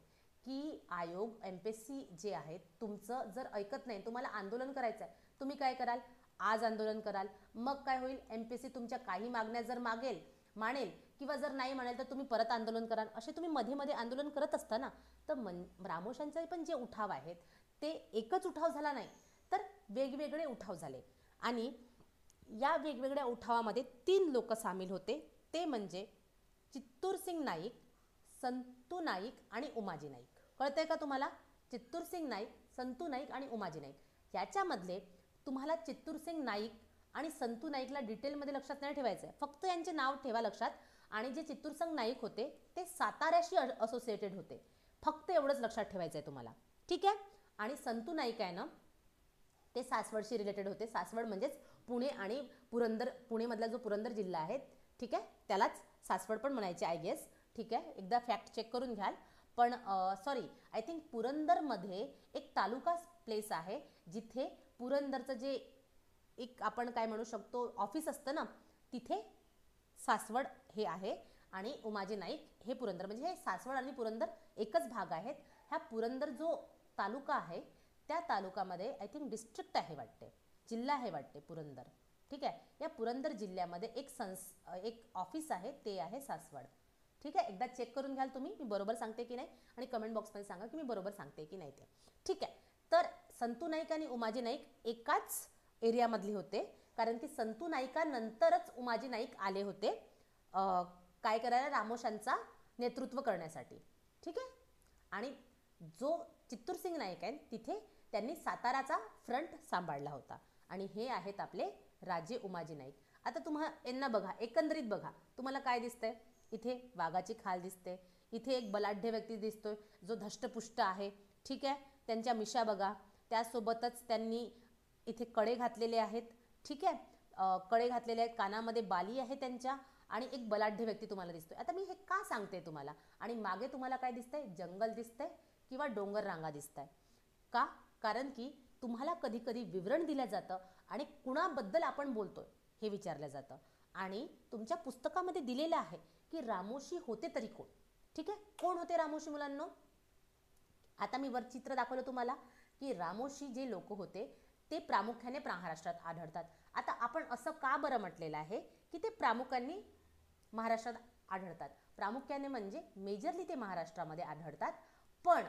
की आयोग MPSC जे आहेत तुमचं जर ऐकत नाही, तुम्हाला आंदोलन करायचं आहे, तुम्ही काय कराल? आज आंदोलन कराल. मग काय होईल? MPSC तुमच्या काही मागण्या जर मानेल किंवा जर नाही मानेल तर तुम्ही परत आंदोलन कराल. असे तुम्ही मध्ये मध्ये आंदोलन करत असता ना. तर रामोशांचे पण जे उठाव आहेत ते एकच उठाव झाला नाही, तर वेगवेगळे उठाव झाले. आणि या वेगवेगळ्या उठावामध्ये 3 लोक सामील होते. ते म्हणजे चित्तूरसिंग नाईक, संतू नाईक आणि उमाजी नाईक. कळतंय का तुम्हाला? चित्तूरसिंग नाईक, संतू नाईक आणि उमाजी नाईक. याच्यामधले तुम्हाला चित्तूरसिंग नाईक आणि संतू नाईकला डिटेलमध्ये लक्षात नाही ठेवायचं आहे, फक्त यांचे नाव ठेवा लक्षात. आणि जे चित्तूरसिंग नाईक होते ते साताऱ्याशी असोसिएटेड होते, फक्त एवढंच लक्षात ठेवायचं आहे तुम्हाला. ठीक आहे. आणि संतू नाईक आहे ना, ते सासवडशी रिलेटेड होते. सासवड म्हणजेच पुणे आणि पुरंदर, पुणेमधला जो पुरंदर जिल्हा आहे, ठीक आहे, त्यालाच सासवड पण म्हणायचे आय गेस. ठीक आहे, एकदा फॅक्ट चेक करून घ्याल. पण सॉरी, आय थिंक पुरंदरमध्ये एक तालुका प्लेस आहे जिथे पुरंदरचं जे एक आपण काय म्हणू शकतो ऑफिस असतं ना, तिथे सासवड हे आहे. आणि उमाजी नाईक हे पुरंदर, म्हणजे हे सासवड आणि पुरंदर एकच भाग आहेत. ह्या पुरंदर जो तालुका आहे त्या तालुक्यामध्ये आय थिंक डिस्ट्रिक्ट आहे वाटते, जिल्हा आहे वाटते पुरंदर. ठीक आहे, या पुरंदर जिल्ह्यामध्ये एक ऑफिस आहे, ते आहे सासवड. ठीक आहे, एकदा चेक करून घ्याल तुम्ही, मी बरोबर सांगते की नाही, आणि कमेंट बॉक्समध्ये सांगा की मी बरोबर सांगते की नाही ते. ठीक आहे, तर संतू नाईक आणि उमाजी नाईक एकाच एरियामधले होते, कारण की संतू नाईकानंतरच उमाजी नाईक आले होते काय करायला, रामोशांचा नेतृत्व करण्यासाठी. ठीक आहे. आणि जो चित्तूरसिंग नाईक आहे तिथे त्यांनी साताराचा फ्रंट सांभाळला होता. आणि हे आहेत आपले राजे उमाजी नाईक. आता तुम्हाला यांना बघा, एकंदरीत बघा, तुम्हाला काय दिसतंय? इथे वाघाची खाल दिसते, इथे एक बलाढ्य व्यक्ती दिसतोय जो धष्टपुष्ट आहे. ठीक आहे, त्यांच्या मिशा बघा, त्यासोबतच त्यांनी इथे कडे घातलेले आहेत. ठीक आहे, कडे घातलेले आहेत, कानामध्ये बाली आहे त्यांच्या, आणि एक बलाढ्य व्यक्ती तुम्हाला दिसतोय. आता मी हे का सांगते तुम्हाला? आणि मागे तुम्हाला काय दिसतंय? जंगल दिसतंय किंवा डोंगर रांगा दिसताय का? कारण की तुम्हाला कधी कधी विवरण दिलं जातं आणि कुणाबद्दल आपण बोलतोय हे विचारलं जातं. आणि तुमच्या पुस्तकामध्ये दिलेलं आहे की रामोशी होते तरी कोण. ठीक आहे, कोण होते रामोशी मुलांनो? आता मी वर चित्र दाखवलं तुम्हाला की रामोशी जे लोक होते ते प्रामुख्याने महाराष्ट्रात आढळतात. आता आपण असं का बरं म्हटलेलं आहे की ते प्रामुख्याने महाराष्ट्रात आढळतात? प्रामुख्याने म्हणजे मेजरली ते महाराष्ट्रामध्ये आढळतात, पण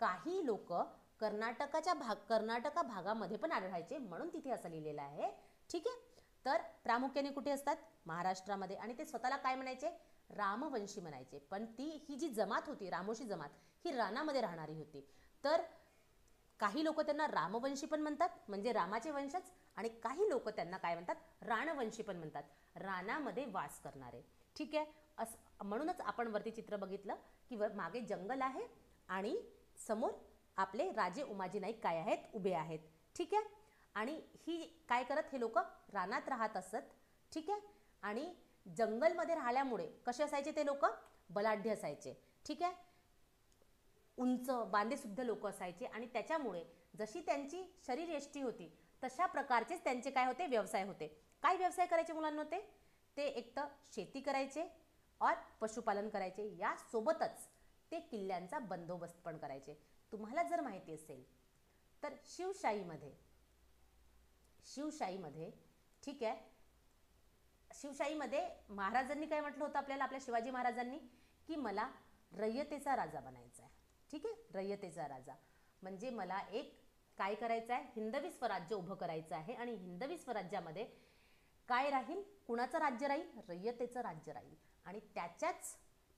काही लोक कर्नाटका भागामध्ये पण आढळायचे, म्हणून तिथे असं लिहिलेलं आहे. ठीक आहे, तर प्रामुख्याने कुठे असतात? महाराष्ट्रामध्ये. आणि ते स्वतःला काय म्हणायचे? रामवंशी म्हणायचे. पण ही जी जमात होती, रामोशी जमात, ही रानामध्ये राहणारी होती. तर काही लोक त्यांना रामवंशी पण म्हणतात, म्हणजे रामाचे वंशज, आणि काही लोक त्यांना काय म्हणतात, राणवंशी पण म्हणतात, रानामध्ये वास करणारे. ठीक आहे. म्हणूनच आपण वरती चित्र बघितलं की मागे जंगल आहे आणि समोर आपले राजे उमाजी नाईक काय आहेत, उभे आहेत. ठीक आहे. आणि ही काय करत, हे लोक रानात राहत असत. ठीक आहे. आणि जंगलमध्ये राहिल्यामुळे कसे असायचे ते लोक, बलाढ्य असायचे. ठीक आहे. उंच बांधेसुद्धा लोक असायचे आणि त्याच्यामुळे जशी त्यांची शरीरयष्टी होती तशा प्रकारचेच त्यांचे काय होते, व्यवसाय होते. काय व्यवसाय करायचे मुलांना होते, ते एक तर शेती करायचे और पशुपालन करायचे, यासोबतच ते किल्ल्यांचा बंदोबस्त पण करायचे. तुम्हाला जर माहिती असेल तर शिवशाहीमध्ये ठीक आहे, शिवशाहीमध्ये महाराजांनी काय म्हटलं होतं आपल्याला, आपल्या शिवाजी महाराजांनी, की मला रयतेचा राजा बनायचा आहे. ठीक आहे. रयतेचा राजा म्हणजे मला एक काय करायचं आहे, हिंदवी स्वराज्य उभं करायचं आहे. आणि हिंदवी स्वराज्यामध्ये काय राहील, कुणाचं राज्य राहील, रयतेचं राज्य राहील. आणि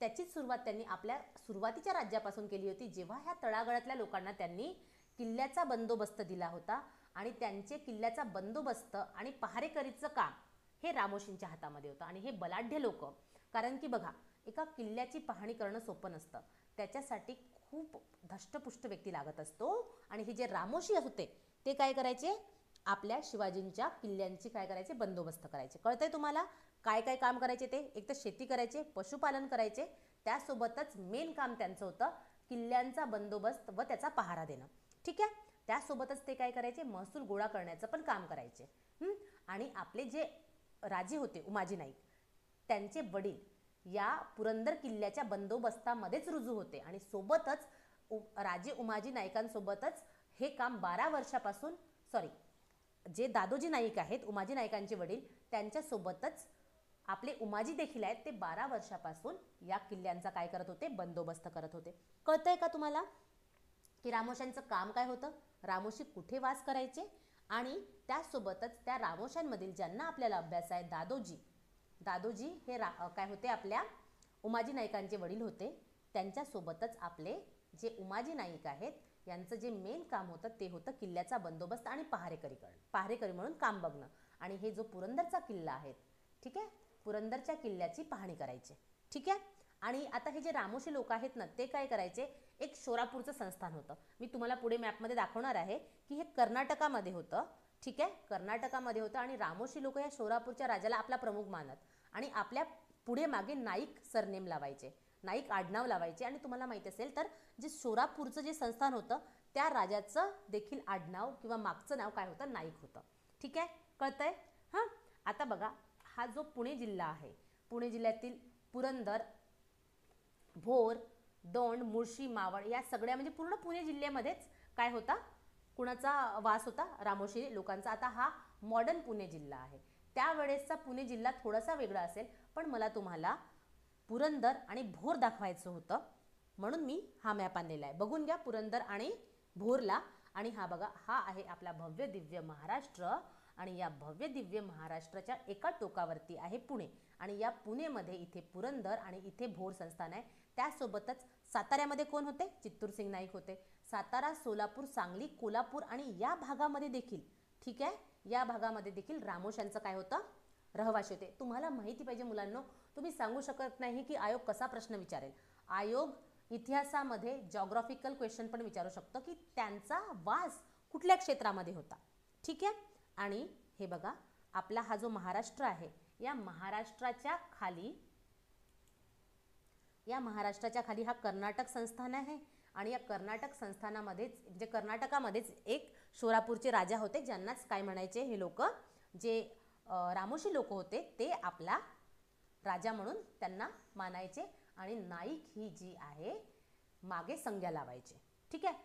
त्याचीच सुरुवात त्यांनी आपल्या सुरुवातीच्या राज्यापासून केली होती, जेव्हा ह्या तळागाळातल्या लोकांना त्यांनी किल्ल्याचा बंदोबस्त दिला होता. आणि त्यांचे किल्ल्याचा बंदोबस्त आणि पहारेकरीचं काम हे रामोशींच्या हातामध्ये होतं. आणि हे बलाढ्य लोक, कारण की बघा, एका किल्ल्याची पाहणी करणं सोपं नसतं, त्याच्यासाठी खूप धष्टपुष्ट व्यक्ती लागत असतो. आणि हे जे रामोशी होते ते काय करायचे, आपल्या शिवाजींच्या किल्ल्यांची काय करायचे, बंदोबस्त करायचे. कळतंय तुम्हाला काय काय काम करायचे ते, एक तर शेती करायचे, पशुपालन करायचे, त्यासोबतच मेन काम त्यांचं होतं किल्ल्यांचा बंदोबस्त व त्याचा पहारा देणं. ठीक आहे. त्यासोबतच ते काय करायचे, महसूल गोळा करण्याचं पण काम करायचे. आणि आपले जे राजे होते उमाजी नाईक, त्यांचे वडील या पुरंदर किल्ल्याच्या बंदोबस्तामध्येच रुजू होते. आणि सोबतच राजे उमाजी नाईकांसोबतच हे काम 12 वर्षापासून जे दादोजी नाईक आहेत, उमाजी नाईकांचे वडील, त्यांच्यासोबतच आपले उमाजी देखील आहेत, ते 12 वर्षापासून या किल्ल्यांचा काय करत होते, बंदोबस्त करत होते. कळतंय का तुम्हाला की रामोशांचं काम काय होतं, रामोशी कुठे वास करायचे. आणि त्यासोबतच त्या रामोशांमधील ज्यांना आपल्याला अभ्यास आहे, दादोजी हे काय होते, आपल्या उमाजी नाईकांचे वडील होते. त्यांच्यासोबतच आपले जे उमाजी नाईक आहेत, यांचं जे मेन काम होतं ते होतं किल्ल्याचा बंदोबस्त आणि पहारेकरी म्हणून काम बघणं. आणि हे जो पुरंदरचा किल्ला आहे, ठीक आहे, पुरंदरच्या किल्ल्याची पाहणी करायची. ठीक आहे. आणि आता हे जे रामोशी लोक आहेत ना, ते काय करायचे, एक शोरापूरचं संस्थान होतं. मी तुम्हाला पुढे मॅपमध्ये दाखवणार आहे की हे कर्नाटकामध्ये होतं. ठीक आहे. कर्नाटकामध्ये होतं. आणि रामोशी लोक या शोरापूरच्या राजाला आपला प्रमुख मानत आणि आपल्या पुढे मागे नाईक सरनेम लावायचे, नाईक आडनाव लावायचे. आणि तुम्हाला माहिती असेल तर जे शोरापूरचं जे संस्थान होतं त्या राजाचं देखील आडनाव किंवा मागचं नाव काय होतं, नाईक होतं. ठीक आहे. कळतंय. हां. आता बघा, हा जो पुणे जिल्हा आहे, पुणे जिल्ह्यातील पुरंदर, भोर, दौंड, मुळशी, मावळ या सगळ्या म्हणजे पूर्ण पुणे जिल्ह्यामध्येच काय होता, कुणाचा वास होता, रामोशी लोकांचा. आता हा मॉडर्न पुणे जिल्हा आहे. त्यावेळेसचा पुणे जिल्हा थोडासा वेगळा असेल, पण मला तुम्हाला पुरंदर आणि भोर दाखवायचं होतं म्हणून मी हा मॅप आणलेला आहे. बघून घ्या पुरंदर आणि भोरला. आणि हा बघा, हा आहे आपला भव्य दिव्य महाराष्ट्र. आणि या भव्य दिव्य महाराष्ट्राच्या एका टोकावरती आहे पुणे. आणि या पुणेमध्ये इथे पुरंदर आणि इथे भोर संस्थान आहे. त्यासोबतच साताऱ्यामध्ये कोण होते, चित्तूरसिंग नाईक होते. सातारा, सोलापूर, सांगली, कोल्हापूर आणि या भागामध्ये देखील, ठीक आहे, या भागामध्ये देखील रामोशांचं काय होतं, रहवासी होते. तुम्हाला माहिती पाहिजे मुलांनो, तुम्ही सांगू शकत नाही की आयोग कसा प्रश्न विचारेल. आयोग इतिहासामध्ये जॉग्राफिकल क्वेश्चन पण विचारू शकतो की त्यांचा वास कुठल्या क्षेत्रामध्ये होता. ठीक आहे. आणि हे बघा, आपला हा जो महाराष्ट्र आहे, या महाराष्ट्राच्या खाली हा कर्नाटक संस्थान आहे. आणि या कर्नाटक संस्थानामध्येच म्हणजे कर्नाटकामध्येच एक शोरापूरचे राजा होते, ज्यांनाच काय म्हणायचे हे लोक, जे रामोशी लोक होते ते आपला राजा म्हणून त्यांना मानायचे. आणि नाईक ही जी आहे मागे संज्ञा लावायचे. ठीक आहे.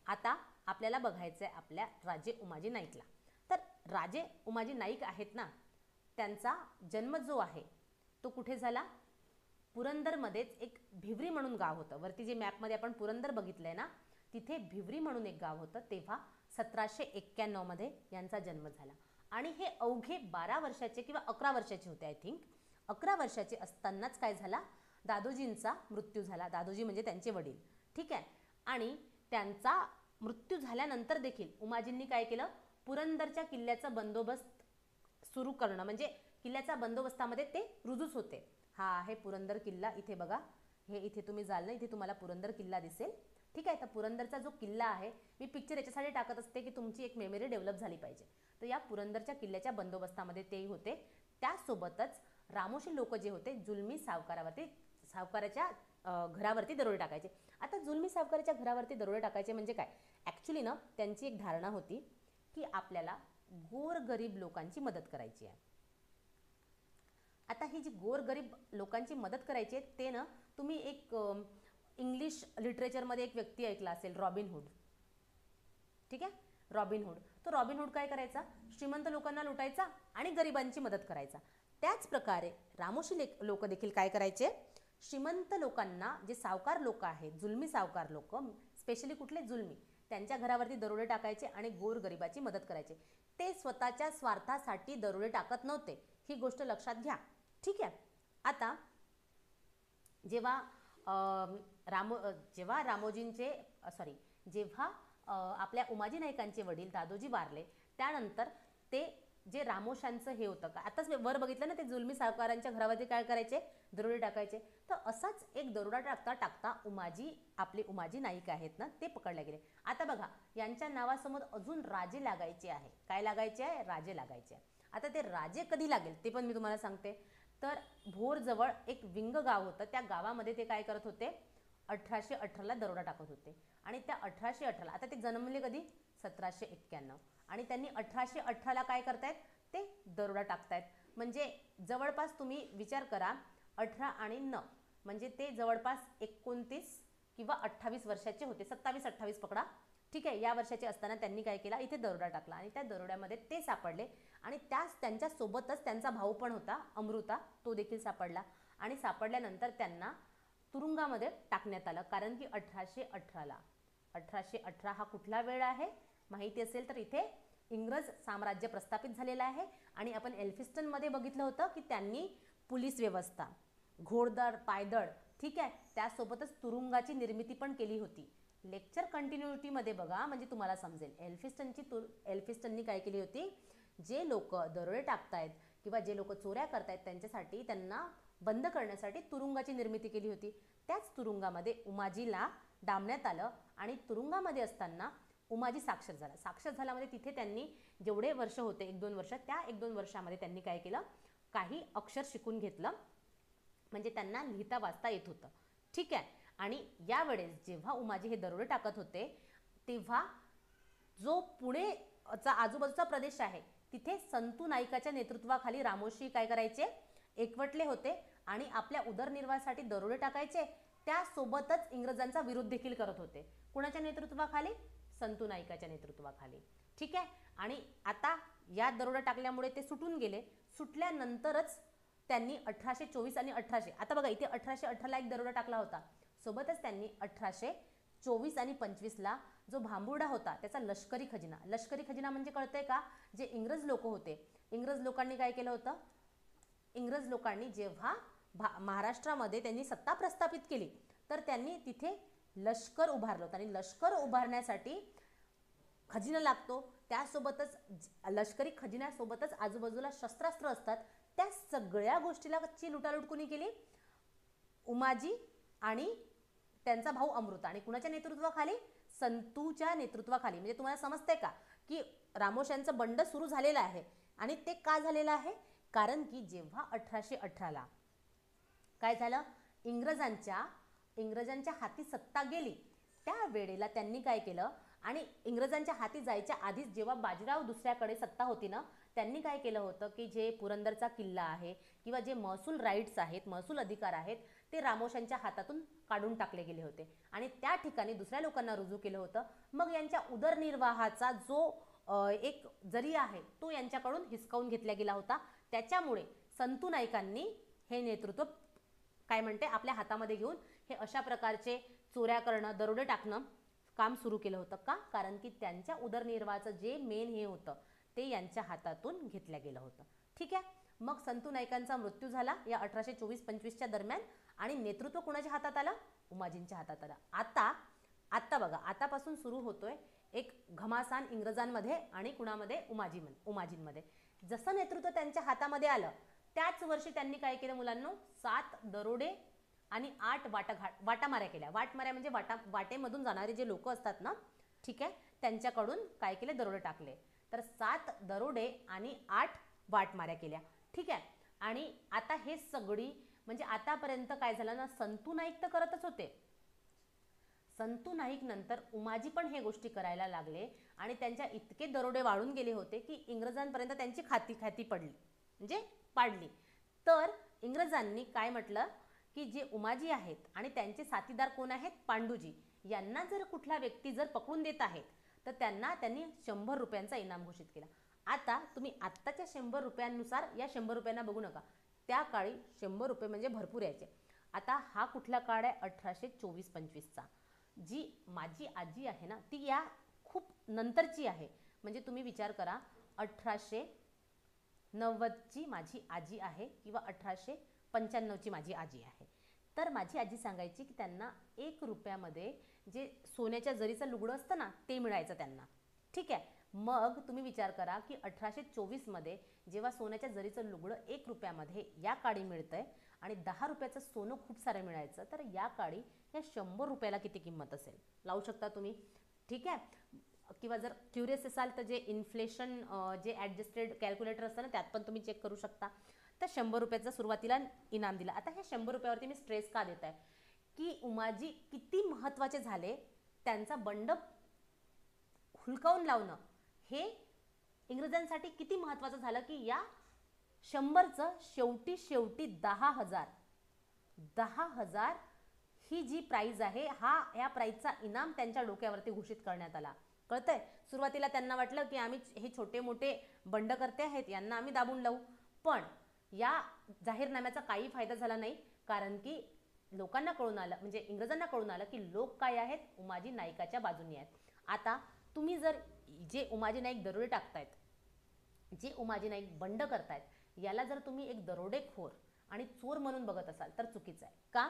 आता आपल्याला बघायचं आहे आपल्या राजे उमाजी नाईकला. तर राजे उमाजी नाईक आहेत ना, त्यांचा जन्म जो आहे तो कुठे झाला, पुरंदरमध्येच एक भिवरी म्हणून गाव होतं. वरती जे मॅपमध्ये आपण पुरंदर बघितलंय ना, तिथे भिवरी म्हणून एक गाव होतं. तेव्हा 1791 मध्ये यांचा जन्म झाला. आणि हे अवघे 12 वर्षाचे किंवा 11 वर्षाचे होते, आय थिंक 11 वर्षाचे असतानाच काय झाला, दादोजींचा मृत्यू झाला. दादोजी म्हणजे त्यांचे वडील. ठीक आहे. आणि त्यांचा मृत्यू झाल्यानंतर देखील उमाजींनी काय केलं, पुरंदरच्या किल्ल्याचा बंदोबस्त सुरू करणं, म्हणजे किल्ल्याच्या बंदोबस्तामध्ये ते रुजूच होते. हा आहे पुरंदर किल्ला. इथे बघा, हे इथे तुम्ही जाल ना, इथे तुम्हाला पुरंदर किल्ला दिसेल. ठीक आहे. तर पुरंदरचा जो किल्ला आहे, मी पिक्चर याच्यासाठी टाकत असते की तुमची एक मेमरी डेव्हलप झाली पाहिजे. तर या पुरंदरच्या किल्ल्याच्या बंदोबस्तामध्ये तेही होते. त्यासोबतच रामोशी लोक जे होते, जुलमी सावकाराच्या घरावरती दरोडे टाकायचे. आता जुलमी सावकाराच्या घरावरती दरोडे टाकायचे म्हणजे काय, ॲक्च्युली ना त्यांची एक धारणा होती की आपल्याला गोरगरीब लोकांची मदत करायची आहे. आता ही जी गोरगरीब लोकांची मदत करायची आहे ते ना, तुम्ही एक इंग्लिश लिटरेचरमध्ये एक व्यक्ती ऐकला असेल, रॉबिनहूड. ठीक आहे, रॉबिनहूड. तो रॉबिनहूड काय करायचा, श्रीमंत लोकांना लुटायचा आणि गरिबांची मदत करायचा. त्याच प्रकारे रामोशी लोक देखील काय करायचे, श्रीमंत लोकांना, जे सावकार लोक आहेत, जुलमी सावकार लोक, स्पेशली कुठले जुलमी, त्यांच्या घरावरती दरोडे टाकायचे आणि गोरगरिबाची मदत करायचे. ते स्वतःच्या स्वार्थासाठी दरोडे टाकत नव्हते, ही गोष्ट लक्षात घ्या. ठीक आहे. आता जेव्हा आपल्या उमाजी नाईकांचे वडील दादोजी वारले, त्यानंतर ते जे रामोशांचं हे होतं का, आताच वर बघितलं ना, ते जुलमी सावकारांच्या घरावरती काय करायचे, दरोडे टाकायचे. तर असाच एक दरोडा टाकता आपले उमाजी नाईक आहेत ना, ते पकडले गेले. आता बघा, यांच्या नावासमोर अजून राजे लागायचे आहे. काय लागायचे आहे, राजे लागायचे आहे. आता ते राजे कधी लागेल ते पण मी तुम्हाला सांगते. तर भोरजवळ एक विंग गाव होतं, त्या गावामध्ये ते काय करत होते, 1818ला दरोडा टाकत होते. आणि त्या 1818ला, आता ते जन्मले कधी, 1791, आणि त्यांनी 1818ला काय करतायत, ते दरोडा टाकतायत. म्हणजे जवळपास तुम्ही विचार करा, 18 आणि 9 म्हणजे ते जवळपास 29 किंवा 28 वर्षाचे होते, 27-28 पकडा. ठीक आहे. या वर्षाचे असताना त्यांनी काय केला, इथे दरोडा टाकला आणि त्या दरोड्यामध्ये ते सापडले. आणि त्यांच्यासोबतच त्यांचा भाऊ पण होता, अमृता, तो देखील सापडला. आणि सापडल्यानंतर त्यांना तुरुंगामध्ये टाकण्यात आलं. कारण की 1818 हा कुठला वेळ आहे माहिती असेल तर, इथे इंग्रज साम्राज्य प्रस्थापित झालेलं आहे. आणि आपण एल्फिस्टनमध्ये बघितलं होतं की त्यांनी पोलीस व्यवस्था, घोडदळ, पायदळ, ठीक आहे, त्यासोबतच तुरुंगाची निर्मिती पण केली होती. लेक्चर कंटिन्युटीमध्ये बघा, म्हणजे तुम्हाला समजेल. एल्फिस्टननी काय केली होती, जे लोक दरोडे टाकतायत किंवा जे लोक चोऱ्या करतायत त्यांच्यासाठी, त्यांना बंद करण्यासाठी तुरुंगाची निर्मिती केली होती. त्याच तुरुंगामध्ये उमाजीला डांबण्यात आलं. आणि तुरुंगामध्ये असताना उमाजी साक्षर झाला म्हणजे तिथे त्यांनी जेवढे वर्ष होते, 1-2 वर्ष, त्या 1-2 वर्षामध्ये त्यांनी काय केलं, काही अक्षर शिकून घेतलं, म्हणजे त्यांना लिहिता वाचता येत होतं. ठीक आहे. आणि यावेळेस जेव्हा उमाजी हे दरोडे टाकत होते, तेव्हा जो पुणेचा आजूबाजूचा प्रदेश आहे, तिथे संतू नाईकाच्या नेतृत्वाखाली रामोशी काय करायचे, एकवटले होते आणि आपल्या उदरनिर्वाहासाठी दरोडे टाकायचे. त्यासोबतच इंग्रजांचा विरोध देखील करत होते. कुणाच्या नेतृत्वाखाली, संतू नाईकाच्या नेतृत्वाखाली. ठीक आहे. आणि आता या दरोडा टाकल्यामुळे ते सुटून गेले. सुटल्यानंतरच त्यांनी 1824 आणि 1800, आता बघा इथे 1818ला एक दरोडा टाकला होता, सोबतच त्यांनी 1824 आणि 25ला जो भांबुर्डा होता त्याचा लष्करी खजिना म्हणजे कळतंय का, जे इंग्रज लोक होते, इंग्रज लोकांनी काय केलं होतं, इंग्रज लोकांनी जेव्हा महाराष्ट्रामध्ये त्यांनी सत्ता प्रस्थापित केली, तर त्यांनी तिथे लष्कर उभारलं होतं. आणि लष्कर उभारण्यासाठी खजिना लागतो, त्यासोबतच लष्करी खजिन्यासोबतच आजूबाजूला शस्त्रास्त्र असतात. त्या सगळ्या गोष्टीला लुटालूट कोणी केली, उमाजी आणि त्यांचा भाऊ अमृता. आणि कुणाच्या नेतृत्वाखाली, संतूच्या नेतृत्वाखाली. म्हणजे तुम्हाला समजतंय का की रामोशांचं बंड सुरू झालेलं आहे. आणि ते का झालेलं आहे, कारण की जेव्हा 1818ला काय झालं, इंग्रजांच्या हाती सत्ता गेली, त्या वेळेला त्यांनी काय केलं, आणि इंग्रजांच्या हाती जायच्या आधीच जेव्हा बाजीराव दुसऱ्याकडे सत्ता होती ना, त्यांनी काय केलं होतं की जे पुरंदरचा किल्ला आहे किंवा जे महसूल राईट्स आहेत, महसूल अधिकार आहेत, ते रामोशांच्या हातातून काढून टाकले गेले होते आणि त्या ठिकाणी दुसऱ्या लोकांना रुजू केलं होतं. मग यांच्या उदरनिर्वाहाचा जो एक जरिया आहे तो यांच्याकडून हिसकावून घेतला गेला होता. त्याच्यामुळे संतू नाईकांनी हे नेतृत्व काय म्हणते आपल्या हातामध्ये घेऊन हे अशा प्रकारचे चोऱ्या करणं, दरोडे टाकणं काम सुरू केलं होतं. का, कारण की त्यांच्या उदरनिर्वाहाचं जे मेन हे होतं ते यांच्या हातातून घेतलं गेलं होतं. ठीक आहे. मग संतू नाईकांचा मृत्यू झाला या 1824-25च्या दरम्यान आणि नेतृत्व कुणाच्या हातात आलं, उमाजींच्या हातात आलं. आता आत्ता बघा, आतापासून सुरू होतोय एक घमासान इंग्रजांमध्ये आणि कुणामध्ये, उमाजींमध्ये. जसं नेतृत्व त्यांच्या हातामध्ये आलं त्याच वर्षी त्यांनी काय केलं मुलांनो, 7 दरोडे आणि 8 वाटामाऱ्या केल्या. वाटमाऱ्या म्हणजे वाटेमधून जाणारे जे लोक असतात ना, ठीक आहे, त्यांच्याकडून काय केले, दरोडे टाकले. तर 7 दरोडे आणि 8 वाटमाऱ्या केल्या. ठीक आहे. आणि आता हे सगळी म्हणजे आतापर्यंत काय झालं ना, संतू नाईक तर करतच होते. संतू नाईक नंतर उमाजी पण हे गोष्टी करायला लागले आणि त्यांच्या इतके दरोडे वाढून गेले होते की इंग्रजांपर्यंत त्यांची खाती पडली, म्हणजे पाडली. तर इंग्रजांनी काय म्हटलं की जे उमाजी आहेत आणि त्यांचे साथीदार कोण आहेत, पांडुजी, यांना जर कुठला व्यक्ती जर पकडून देत आहेत तर त्यांनी 100 रुपयांचा इनाम घोषित केला. आता तुम्ही आत्ताच्या 100 रुपयांनुसार या 100 रुपयांना बघू नका. त्या काळी 100 रुपये म्हणजे भरपूर यायचे. आता हा कुठला काळ आहे, 1824-25चा. जी माझी आजी आहे ना, ती या खूप नंतरची आहे. म्हणजे तुम्ही विचार करा, 1890ची माझी आजी आहे किंवा 1895ची माझी आजी आहे. तर माझी आजी सांगायची की त्यांना 1 रुपयामध्ये जे सोन्याच्या जरीचं लुगडं असतं ना, ते मिळायचं त्यांना. ठीक आहे. मग तुम्ही विचार करा की 1824मध्ये जेव्हा सोन्याच्या जरीचं लुगडं 1 रुपयामध्ये या काळी मिळतंय आणि 10 रुपयाचं सोनं खूप सारं मिळायचं, तर या काळी या 100 रुपयाला किती किंमत असेल लावू शकता तुम्ही. ठीक आहे. किंवा जर क्युरियस असाल तर जे इन्फ्लेशन जे ॲडजस्टेड कॅल्क्युलेटर असतं ना, त्यात पण तुम्ही चेक करू शकता. तर 100 रुपयाचा सुरुवातीला इनाम दिला. आता हे 100 रुपयावरती मी स्ट्रेस का देत आहे की उमाजी किती महत्त्वाचे झाले, त्यांचा बंड हुलकावून लावणं हे इंग्रजांसाठी किती महत्त्वाचं झालं की या 100चं शेवटी 10,000 ही जी प्राईज आहे, या प्राईजचा इनाम त्यांच्या डोक्यावरती घोषित करण्यात आला. कळतंय. सुरुवातीला त्यांना वाटलं की आम्ही हे छोटे मोठे बंडकर्ते आहेत, यांना आम्ही दाबून लावू. पण या जाहीरनाम्याचा काही फायदा झाला नाही, कारण की लोकांना कळून आलं, म्हणजे इंग्रजांना कळून आलं की लोक काय आहेत, उमाजी नाईकाच्या बाजूनी आहेत. आता तुम्ही जर जे उमाजी नाईक दरोडे टाकतायत, जे उमाजी नाईक बंड करतायत, याला जर तुम्ही एक दरोडेखोर आणि चोर म्हणून बघत असाल तर चुकीचं आहे. का?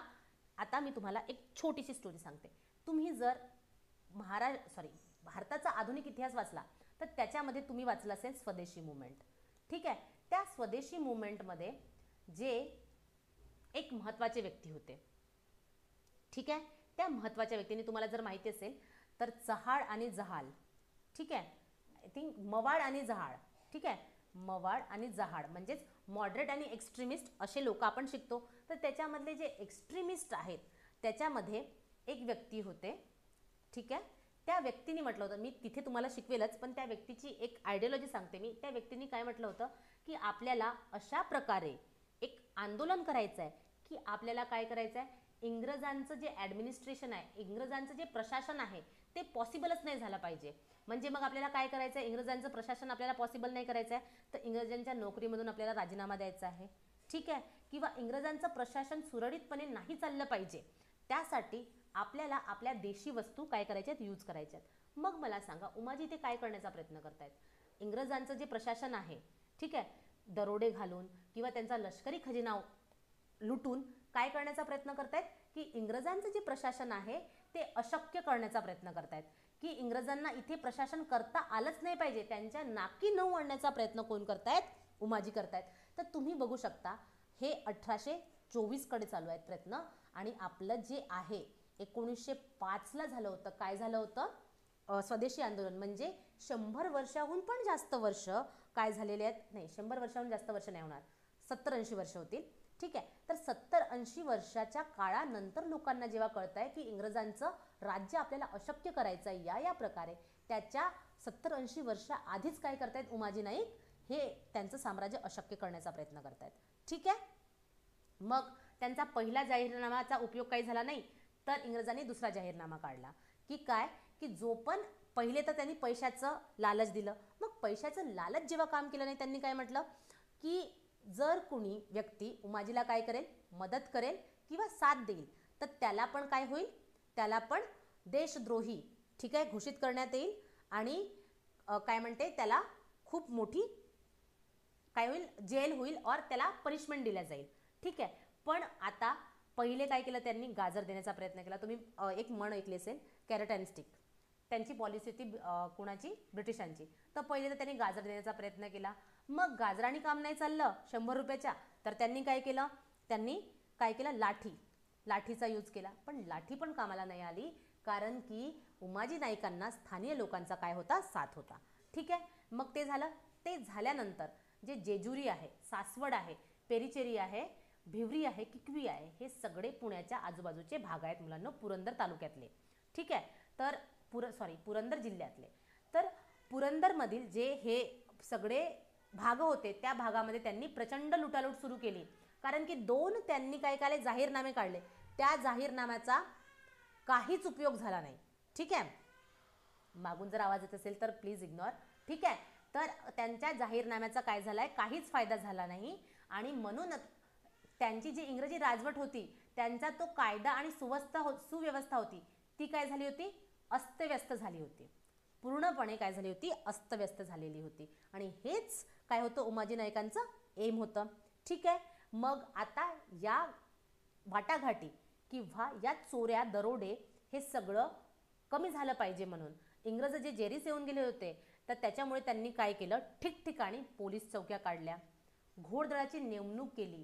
आता मी तुम्हाला एक छोटीशी स्टोरी सांगते. तुम्ही जर भारताचा आधुनिक इतिहास वाचला तर त्याच्यामध्ये तुम्ही वाचलं असेल स्वदेशी मुवमेंट. ठीक आहे. त्या स्वदेशी मुवमेंटमध्ये जे एक महत्त्वाचे व्यक्ती होते, ठीक आहे, त्या महत्त्वाच्या व्यक्तीने तुम्हाला जर माहिती असेल तर चहाड आणि जहाल, ठीक आहे, आय थिंक मवाड आणि जहाड, ठीक आहे, मवाड आणि जहाड म्हणजेच मॉडरेट आणि एक्स्ट्रीमिस्ट असे लोक आपण शिकतो. तर त्याच्यामधले जे एक्स्ट्रीमिस्ट आहेत त्याच्यामध्ये एक व्यक्ती होते. ठीक आहे. त्या व्यक्तीने म्हटलं होतं, मी तिथे तुम्हाला शिकवेलच, पण त्या व्यक्तीची एक आयडियोलॉजी सांगते मी. त्या व्यक्तीने काय म्हटलं होतं की आपल्याला अशा प्रकारे एक आंदोलन करायचं आहे की आपल्याला काय करायचं आहे, इंग्रजांचं जे ॲडमिनिस्ट्रेशन आहे, इंग्रजांचं जे प्रशासन आहे ते पॉसिबलच नाही झालं पाहिजे. म्हणजे मग आपल्याला काय करायचं आहे, इंग्रजांचं प्रशासन आपल्याला पॉसिबल नाही करायचं आहे, तर इंग्रजांच्या नोकरीमधून आपल्याला राजीनामा द्यायचा आहे. ठीक आहे. किंवा इंग्रजांचं प्रशासन सुरळीतपणे नाही चाललं पाहिजे, त्यासाठी आपल्याला आपल्या देशी वस्तू काय करायच्यात, यूज करायच्यात. मग मला सांगा, उमाजी ते काय करण्याचा प्रयत्न करतायत, इंग्रजांचं जे प्रशासन आहे, ठीक आहे, दरोडे घालून किंवा त्यांचा लष्करी खजिना लुटून काय करण्याचा प्रयत्न करतायत की इंग्रजांचं जे प्रशासन आहे ते अशक्य करण्याचा प्रयत्न करतायत, की इंग्रजांना इथे प्रशासन करता आलंच नाही पाहिजे, त्यांच्या नाकी नऊ आणण्याचा प्रयत्न कोण करतायत, उमाजी करतायत. तर तुम्ही बघू शकता हे 1824कडे चालू आहेत प्रयत्न. आणि आपलं जे आहे 1905ला झालं होतं, काय झालं होतं, स्वदेशी आंदोलन. म्हणजे 100 वर्षाहून पण जास्त वर्ष काय झालेले आहेत, नाही 100 वर्षाहून जास्त वर्ष नाही होणार, 70-80 वर्ष होतील. ठीक आहे. तर 70-80 वर्षाच्या काळानंतर लोकांना जेव्हा कळत आहे की इंग्रजांचं राज्य आपल्याला अशक्य करायचं आहे, या प्रकारे त्याच्या 70-80 वर्षा आधीच काय करतायत उमाजी नाईक, हे त्यांचं साम्राज्य अशक्य करण्याचा प्रयत्न करतायत. ठीक आहे. मग त्यांचा पहिला जाहीरनामाचा उपयोग काही झाला नाही, तर इंग्रजांनी दुसरा जाहीरनामा काढला की काय, की जो पण पहिले तर त्यांनी पैशाचं लालच दिलं. मग पैशाचं लालच जेव्हा काम केलं नाही, त्यांनी काय म्हटलं की जर कुणी व्यक्ती उमाजीला काय करेल, मदत करेल किंवा साथ देईल, तर त्याला पण काय होईल, त्याला पण देशद्रोही, ठीक आहे, घोषित करण्यात येईल. आणि काय म्हणते, त्याला खूप मोठी काय होईल, जेल होईल और त्याला पनिशमेंट दिल्या जाईल. ठीक आहे. पण आता पहिले काय केलं, त्यांनी गाजर देण्याचा प्रयत्न केला. तुम्ही एक म्हण ऐकली असेल, कॅरेट अँड स्टिक, त्यांची पॉलिसी होती कुणाची, ब्रिटिशांची. तर पहिले तर त्यांनी गाजर देण्याचा प्रयत्न केला. मग गाजराने काम नाही चाललं 100 रुपयाच्या, तर त्यांनी काय केलं, लाठीचा यूज केला. पण लाठी पण कामाला नाही आली, कारण की उमाजी नाईकांना स्थानिक लोकांचा काय होता, साथ होता. ठीक आहे. मग ते झालं. ते झाल्यानंतर जे जेजुरी आहे, सासवड आहे, पेरिचेरी आहे, भिवरी आहे, किकवी आहे, हे सगळे पुण्याच्या आजूबाजूचे भाग आहेत मुलांना, पुरंदर तालुक्यातले. ठीक आहे. तर पुरंदर जिल्ह्यातले. तर पुरंदरमधील जे हे सगळे भाग होते, त्या भागामध्ये त्यांनी प्रचंड लुटालूट सुरू केली. कारण की त्यांनी काय केले, जाहीरनामे काढले. त्या जाहीरनाम्याचा काहीच उपयोग झाला नाही. ठीक आहे. मागून जर आवाज येत असेल तर प्लीज इग्नोर. ठीक आहे. तर त्यांच्या जाहीरनाम्याचा काय झालाय, काहीच फायदा झाला नाही. आणि म्हणून त्यांची जी इंग्रजी राजवट होती, त्यांचा तो कायदा आणि सुव्यवस्था होती, ती काय झाली होती, अस्तव्यस्त झाली होती. पूर्णपणे काय झाली होती, अस्तव्यस्त झालेली होती. आणि हेच काय होतं, उमाजी नाईकांचं एम होतं. ठीक आहे. मग आता या वाटाघाटी किंवा या चोऱ्या, दरोडे हे सगळं कमी झालं पाहिजे म्हणून इंग्रज जे जेरीस येऊन गेले होते, तर त्याच्यामुळे त्यांनी काय केलं, ठिकठिकाणी पोलीस चौक्या काढल्या, घोडदळाची नेमणूक केली.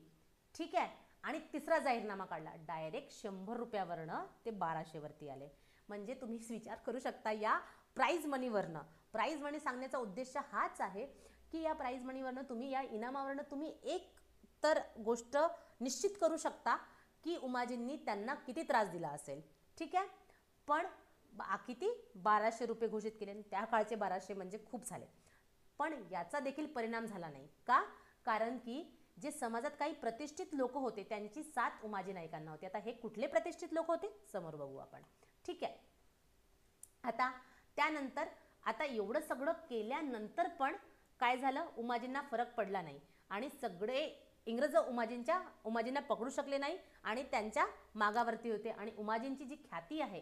ठीक आहे. आणि तिसरा जाहीरनामा काढला. डायरेक्ट 100 रुपयावरनं ते 1200 वरती आले. म्हणजे तुम्ही विचार करू शकता, या प्राईज मनी सांगण्याचा उद्देश हाच आहे की या प्राईज मनीवरनं तुम्ही, या इनामावरनं तुम्ही एक तर गोष्ट निश्चित करू शकता की उमाजींनी त्यांना किती त्रास दिला असेल. ठीक आहे. पण किती, 1200 रुपये घोषित केले. त्या काळचे 1200 म्हणजे खूप झाले. पण याचा देखील परिणाम झाला नाही. का? कारण की जे समाजात काही प्रतिष्ठित लोक होते, त्यांची साथ उमाजी नाईकांना होती. आता हे कुठले प्रतिष्ठित लोक होते, समोर बघू आपण. ठीक आहे. आता त्यानंतर आता एवढं सगळं केल्यानंतर पण काय झालं, उमाजींना फरक पडला नाही. आणि सगळे इंग्रज उमाजींना पकडू शकले नाही आणि त्यांच्या मागावरती होते. आणि उमाजींची जी ख्याती आहे,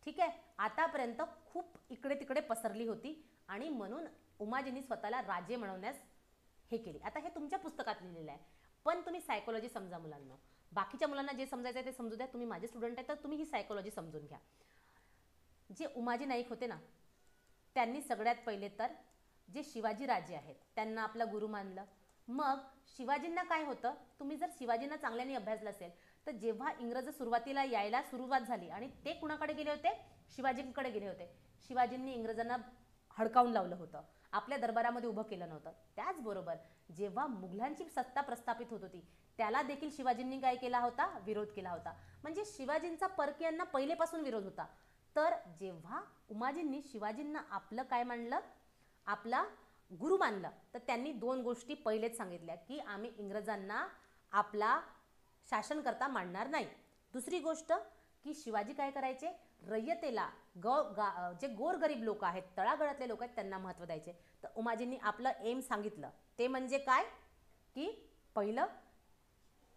ठीक आहे, आतापर्यंत खूप इकडे तिकडे पसरली होती. आणि म्हणून उमाजींनी स्वतःला राजे म्हणवण्यास हे केली. आता हे तुमच्या पुस्तकात लिहिलेलं आहे, पण तुम्ही सायकोलॉजी समजा मुलांना. बाकीच्या मुलांना जे समजायचं आहे ते समजू द्या. तुम्ही माझे स्टुडंट आहे, तर तुम्ही ही सायकोलॉजी समजून घ्या. जे उमाजी नाईक होते ना, त्यांनी सगळ्यात पहिले तर जे शिवाजी राजे आहेत त्यांना आपला गुरु मानलं. मग शिवाजींना काय होतं, तुम्ही जर शिवाजींना चांगल्याने अभ्यासलं असेल तर जेव्हा इंग्रज सुरुवातीला यायला सुरुवात झाली आणि ते कुणाकडे गेले होते, शिवाजींकडे गेले होते. शिवाजींनी इंग्रजांना हडकावून लावलं होतं, आपल्या दरबारामध्ये उभं केलं नव्हतं. त्याचबरोबर जेव्हा मुघलांची सत्ता प्रस्थापित होत होती, त्याला देखील शिवाजींनी काय केला होता, विरोध केला होता. म्हणजे शिवाजींचा परकीयांना पहिलेपासून विरोध होता. तर जेव्हा उमाजींनी शिवाजींना आपलं काय मानलं, आपला गुरु मानलं, तर त्यांनी 2 गोष्टी पहिलेच सांगितल्या की आम्ही इंग्रजांना आपला शासनकर्ता मानणार नाही. दुसरी गोष्ट की शिवाजी काय करायचे, रयतेला जे गोरगरीब लोक आहेत, तळागाळातले लोक आहेत, त्यांना महत्त्व द्यायचे. तर उमाजींनी आपलं एम सांगितलं, ते म्हणजे काय की पहिलं,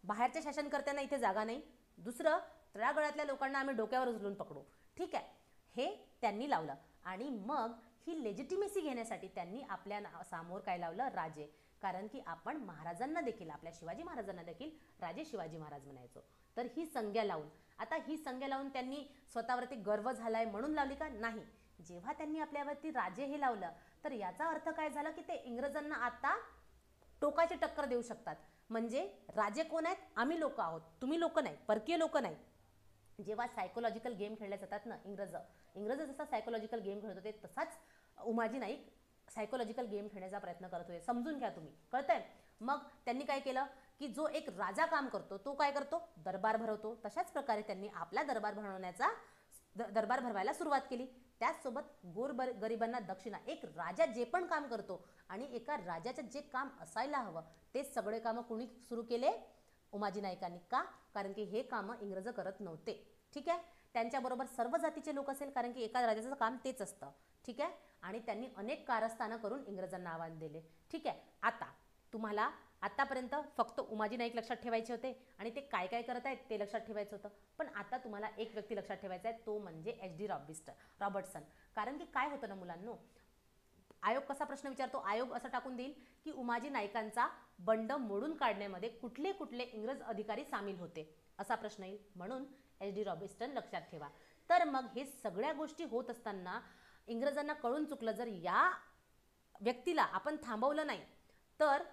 बाहेरच्या शासनकर्त्यांना इथे जागा नाही. दुसरं, तळागाळातल्या लोकांना आम्ही डोक्यावर उचलून पकडू. ठीक आहे. हे त्यांनी लावलं. आणि मग ही लेजिटिमेसी घेण्यासाठी त्यांनी आपल्या समोर काय लावलं, राजे. कारण की आपण महाराजांना देखील, आपल्या शिवाजी महाराजांना देखील राजे शिवाजी महाराज म्हणायचो. तर ही संज्ञा लावून, आता ही संज्ञा लावून त्यांनी स्वतःवरती गर्व झालाय म्हणून लावली का? नाही. जेव्हा त्यांनी आपल्यावरती राजे हे लावलं, तर याचा अर्थ काय झाला की ते इंग्रजांना आता टोकाची टक्कर देऊ शकतात. म्हणजे राजे कोण आहेत, आम्ही लोक आहोत, तुम्ही लोक नाही, परकीय लोक नाही. जेव्हा सायकोलॉजिकल गेम खेळले जातात ना, इंग्रज जसा सायकोलॉजिकल गेम खेळत होते, तसाच उमाजी नाईक सायकोलॉजिकल गेम खेळण्याचा प्रयत्न करत होते. समजून घ्या तुम्ही, कळतंय? मग त्यांनी काय केलं की जो एक राजा काम करतो तो काय करतो, दरबार भरवतो. तशाच प्रकारे त्यांनी आपला दरबार भरवायला सुरुवात केली. त्याचसोबत गरिबांना दक्षिणा, एक राजा जे पण काम करतो आणि एका राजाचं जे काम असायला हवं, ते सगळे कामं कुणी सुरू केले, उमाजी नाईकांनी. का? कारण की हे कामं इंग्रज करत नव्हते. ठीक आहे. त्यांच्याबरोबर सर्व जातीचे लोक असेल, कारण की एका राजाचं काम तेच असतं. ठीक आहे. आणि त्यांनी अनेक कारस्थानं करून इंग्रजांना आव्हान दिले. ठीक आहे. आता तुम्हाला आतापर्यंत फक्त उमाजी नाईक लक्षात ठेवायचे होते आणि ते काय काय करत आहेत ते लक्षात ठेवायचं होतं. पण आता तुम्हाला एक व्यक्ती लक्षात ठेवायचा आहे, तो म्हणजे HD रॉबर्टसन. कारण की काय होतं ना मुलांनो, आयोग कसा प्रश्न विचारतो, आयोग असं टाकून देईल की उमाजी नाईकांचा बंड मोडून काढण्यामध्ये कुठले कुठले इंग्रज अधिकारी सामील होते, असा प्रश्न येईल. म्हणून HD रॉबर्टसन लक्षात ठेवा. तर मग हे सगळ्या गोष्टी होत असताना इंग्रजांना कळून चुकलं, जर या व्यक्तीला आपण थांबवलं नाही तर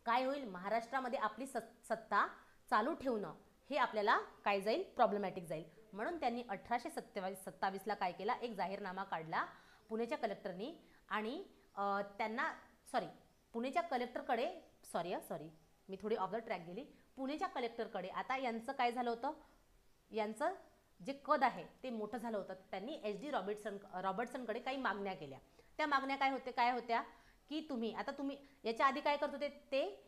काय होईल, महाराष्ट्रामध्ये आपली सत्ता चालू ठेवणं हे आपल्याला काय जाईल, प्रॉब्लेमॅटिक जाईल. म्हणून त्यांनी 1827ला काय केला, एक जाहीरनामा काढला पुण्याच्या कलेक्टरनी. आणि त्यांना पुण्याच्या कलेक्टरकडे सॉरी मी थोडी ऑफ द ट्रॅक गेली. पुण्याच्या कलेक्टरकडे आता यांचं काय झालं होतं, यांचं जे कद आहे ते मोठं झालं होतं. त्यांनी HD रॉबर्टसनकडे काही मागण्या केल्या. त्या मागण्या काय होत्या की तुम्ही याच्या आधी काय करत होते, ते